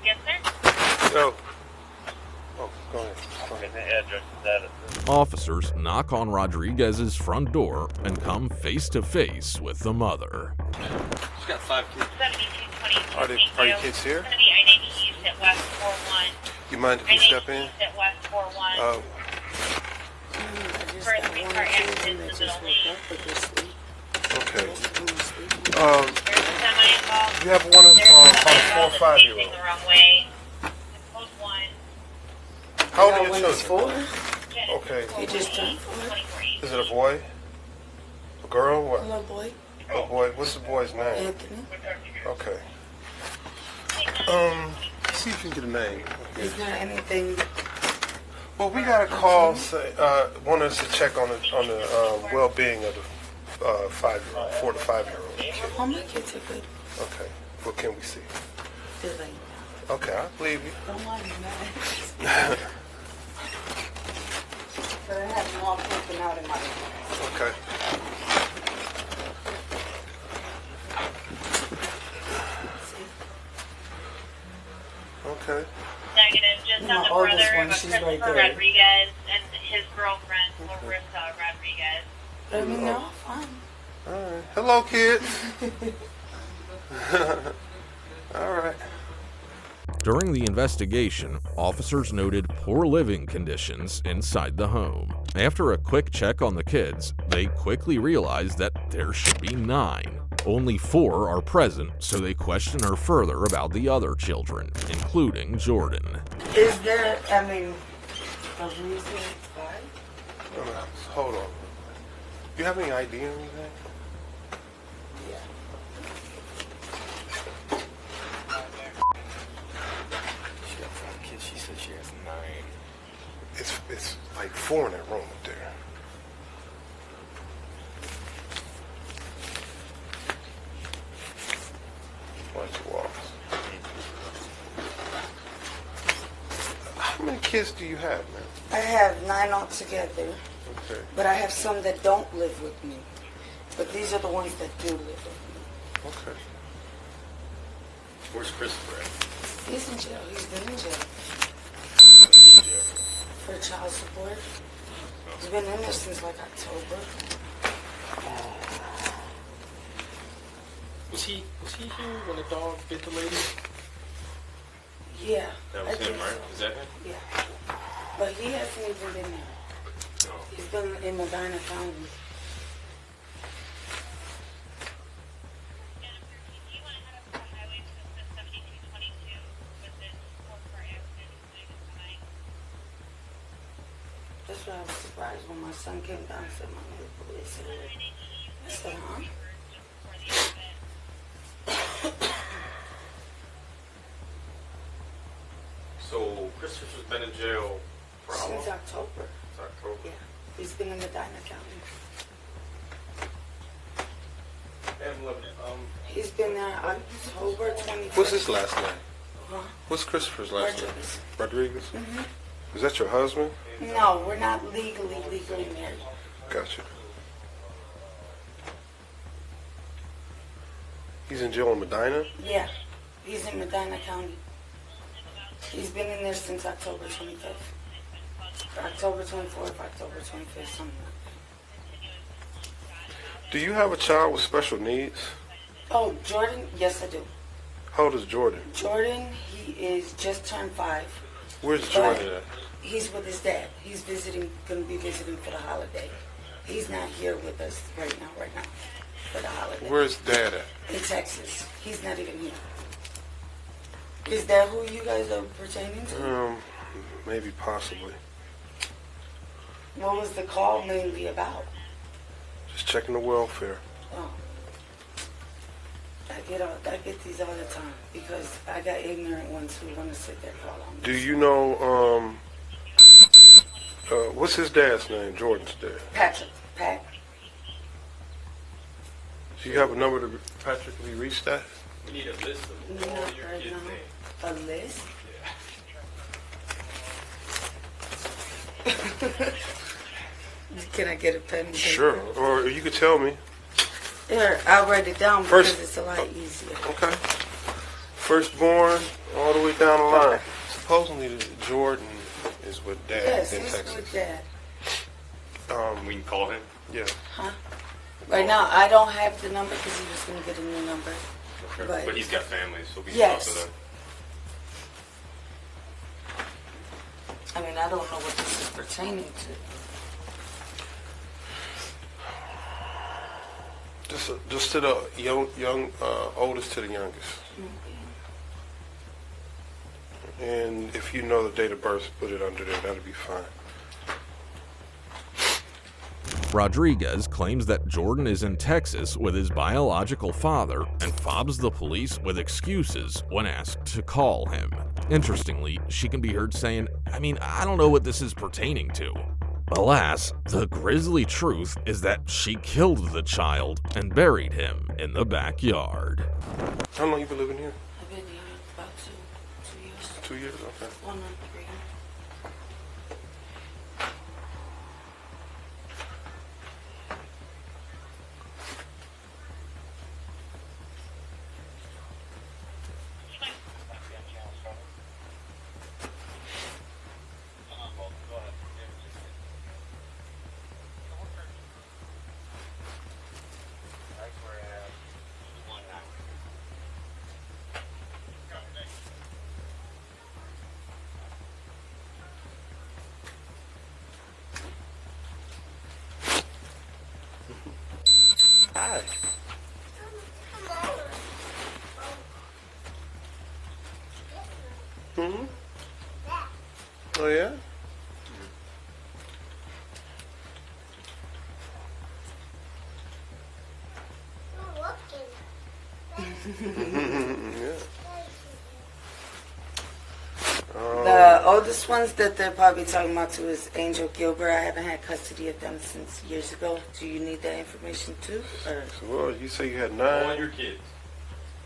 Yes, sir? No. Oh, go ahead. Okay, the address is that. Officers knock on Rodriguez's front door and come face to face with the mother. She's got 5 kids. 7222. Are your kids here? It's going to be I-90 East at West 41. You mind if you step in? East at West 41. For a 3-car accident in the middle lane. Okay. There's a semi involved. You have one of There's a about semi a 4 or 5 year facing old. the wrong way. Code 1. How old are your children? Okay. He just turned 4. Is it a boy? A girl? What? A little boy. A boy. What's the boy's name? Anthony. Okay. See if you can get a name. Is there anything? Well, we got a call. Want us to check on the well-being of the 5-year-old, 4 to 5-year-old kid. All my kids are good. Okay. What can we see? They're like, Okay, I believe you. don't want me mad. But I have them all poking out in my Okay. Okay. Negative, just on the oldest brother one, of she's Christopher right there. Rodriguez and his girlfriend, Larissa Rodriguez. I mean, they're all fine. All right. Hello, kids. All right. During the investigation, officers noted poor living conditions inside the home. After a quick check on the kids, they quickly realized that there should be 9. Only 4 are present, so they question her further about the other children, including Jordan. Is there, I mean, a reason why? Hold on. You have any ID or anything? Yeah. She got 5 kids. She said she has 9. It's like 4 in that room up there. Watch the walls. How many kids do you have, man? I have 9 altogether, Okay. but I have some that don't live with me. But these are the ones that do live with me. Okay. Where's Christopher at? He's in jail. He's been in jail. For child support. He's been in there since like October. Was he here when the dog bit the lady? Yeah. That I was him, think right? so. Is that him? Yeah. But he hasn't even been there. No. He's been in Medina County. That's why I was surprised when my son came down and said, "Mom, the police." I said, "Huh?" So Christopher's been in jail for how long? Since October. Since October. Yeah. He's been in Medina County. He's been there October 25th. What's his last name? Huh? What's Christopher's last name? Rodriguez. Rodriguez? Is that your husband? No, we're not legally married. Gotcha. He's in jail in Medina? Yeah, he's in Medina County. He's been in there since October 25th. October 24th, October 25th, something like Do you have a child with special needs? that. Oh, Jordan? Yes, I do. How old is Jordan? Jordan, he is just turned 5. Where's But Jordan at? He's with his dad. He's going to be visiting for the holiday. He's not here with us right now, for the holiday. Where's Dad at? In Texas. He's not even here. Is that who you guys are pertaining to? Maybe, possibly. What was the call mainly about? Just checking the welfare. Oh. I get these all the time because I got ignorant ones who want to sit there call on me. Do you know, what's his dad's name, Jordan's dad? Patrick. Pat. Do you have a number to Patrick? Have you reached that? We need a list of all your kids' names. A list? Can I get a pen? Sure. Or you could tell me. Here, I'll write it down because it's a lot easier. Okay. Firstborn, all the way down the line. Supposedly Jordan is with Dad Yes, in he's Texas. with Dad. We can call him? Yeah. Huh? Right now, I don't have the number because he was going to get a new number. Okay. But he's got family, so we can Yes. talk to them. I mean, I don't know what this is pertaining to. Just to the young oldest to the youngest. And if you know the date of birth, put it under there. That'll be fine. Rodriguez claims that Jordan is in Texas with his biological father and fobs the police with excuses when asked to call him. Interestingly, she can be heard saying, I don't know what this is pertaining to. Alas, the grisly truth is that she killed the child and buried him in the backyard. How long you been living here? I've been here about 2 years. 2 years? Okay. 1 month, 3. Hi. Oh, yeah? The oldest ones that they're probably talking about too is Angel Gilbert. I haven't had custody of them since years ago. Do you need that information too? Or? Well, you say you had 9. All your kids.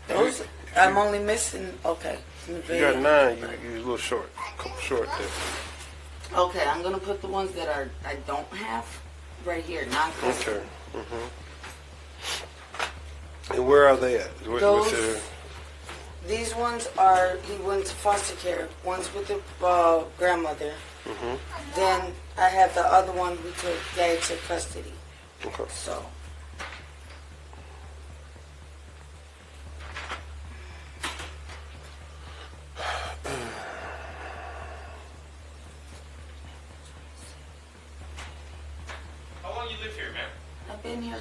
Those, I'm only missing, okay. You got 9, you're a little short. A couple short there. Okay, I'm going to put the ones that I don't have right here, non-custody. Okay. And where are they at? What's their... These ones are, he went to foster care. One's with the grandmother. Then I have the other one who took Dad to custody. Okay. So. How long you live here, man? I've been here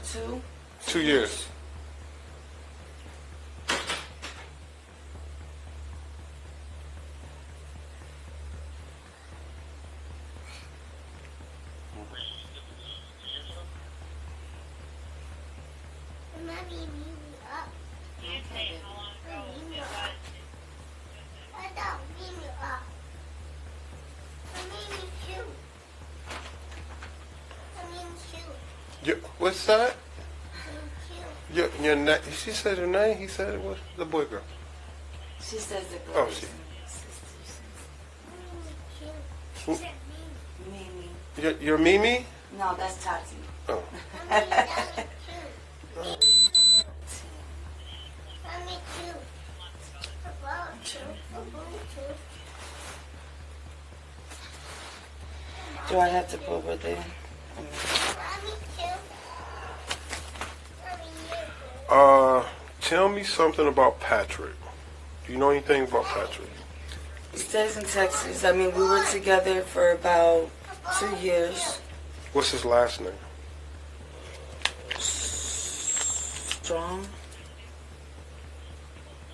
2 years. What's that? Your name? She said her name. He said it was the boy, girl. She says the girl. Oh, she. Mimi. Your Mimi? No, that's Tati. Oh. Do I have to put her there? Tell me something about Patrick. Do you know anything about Patrick? He stays in Texas. I mean, we were together for about 2 years. What's his last name? Strong.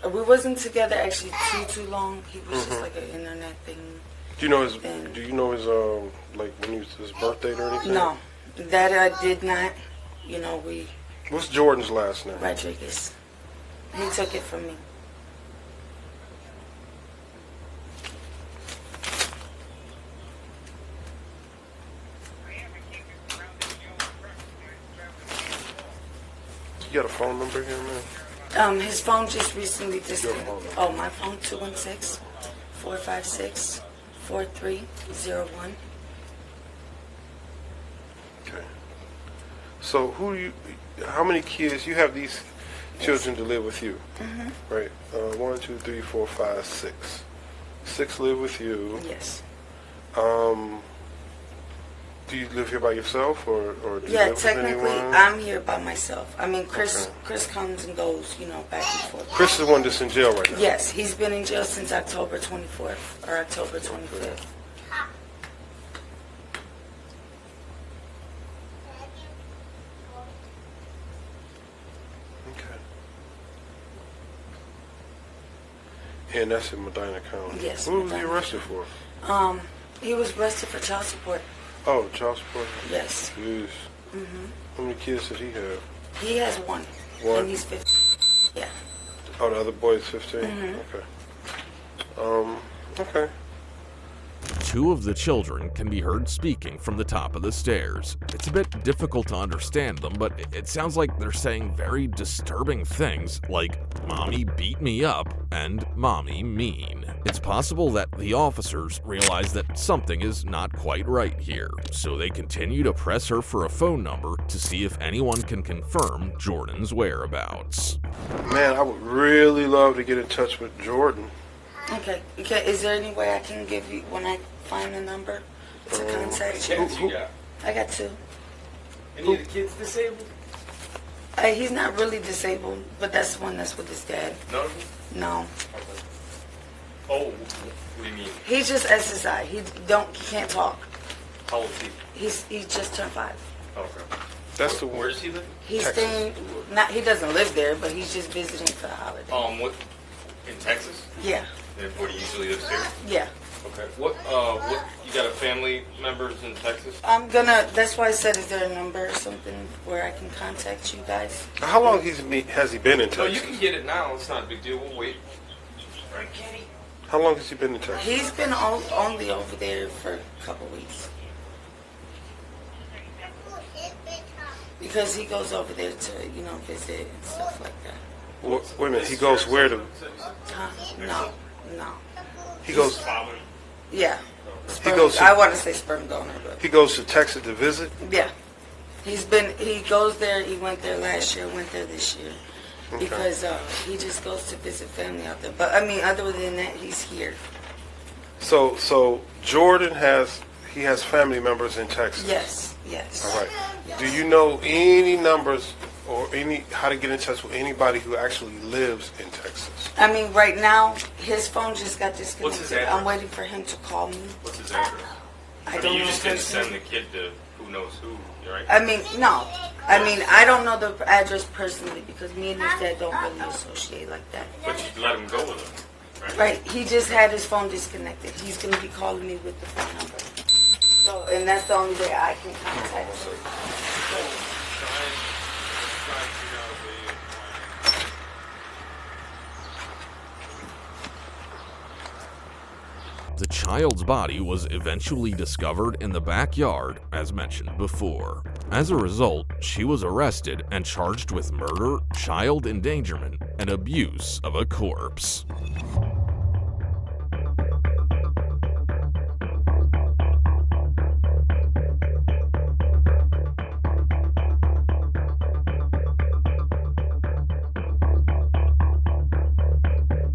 We wasn't together actually too long. He was just like an internet thing. Do you know his? Do you know his like when he was his birthday or anything? No, that I did not. You know, we. What's Jordan's last name? Rodriguez. He took it from me. You got a phone number here, man? His phone just recently Your phone number. Oh, my phone, 216-456-4301. Okay. So how many kids, you have these children to live with you, right? 1, 2, 3, 4, 5, 6. 6 live with you. Yes. Do you live here by yourself, or do you Yeah, live with technically, anyone? I'm here by myself. I mean, Chris comes and goes, you know, back and forth. Chris is the one that's in jail right now. Yes, he's been in jail since October 24th, or October 25th. And that's in Medina County. Yes. What was he arrested for? He was arrested for child support. Oh, child support? Yes. Jeez. How many kids did he have? He has one. One? And he's 15. Yeah. Oh, the other boy is 15? Okay. Okay. 2 of the children can be heard speaking from the top of the stairs. It's a bit difficult to understand them, but it sounds like they're saying very disturbing things like, "Mommy beat me up," and "Mommy mean." It's possible that the officers realize that something is not quite right here, so they continue to press her for a phone number to see if anyone can confirm Jordan's whereabouts. Man, I would really love to get in touch with Jordan. Okay. Is there any way I can give you, when I find the number, to contact you? Kids you got? I got 2. Any of the kids disabled? He's not really disabled, but that's the one that's with his dad. None of them? No. Oh, what do you mean? He's just SSI. He can't talk. How old is he? He just turned 5. Okay. That's the Where does he live? He's staying. He doesn't live there, but he's just visiting for the holiday. What? In Texas? Yeah. And where he usually lives here? Yeah. Okay. What? You got a family members in Texas? That's why I said, is there a number or something where I can contact you guys? How long has he been in Texas? No, you can get it now. It's not a big deal. We'll wait. Right. How long has he been in Texas? He's been only over there for a couple weeks. Because he goes over there to, visit and stuff like that. Wait a minute, he goes where to? No. He goes. Yeah. He goes. I want to say sperm donor, but he goes to Texas to visit. Yeah. He goes there. He went there last year. Went there this year. Okay. Because he just goes to visit family out there. But I mean, other than that, he's here. So Jordan has family members in Texas. Yes. All right. Yes. Do you know any numbers or how to get in touch with anybody who actually lives in Texas? I mean, right now his phone just got disconnected. What's his address? I'm waiting for him to call me. What's his address? I don't you know just didn't personally. send the kid to who knows who, right? I mean, no. I mean, I don't know the address personally because me and his dad don't really associate like that. But you let him go with him, right? Right. He just had his phone disconnected. He's going to be calling me with the phone number. So, and that's the only way I can contact him. The child's body was eventually discovered in the backyard, as mentioned before. As a result, she was arrested and charged with murder, child endangerment, and abuse of a corpse.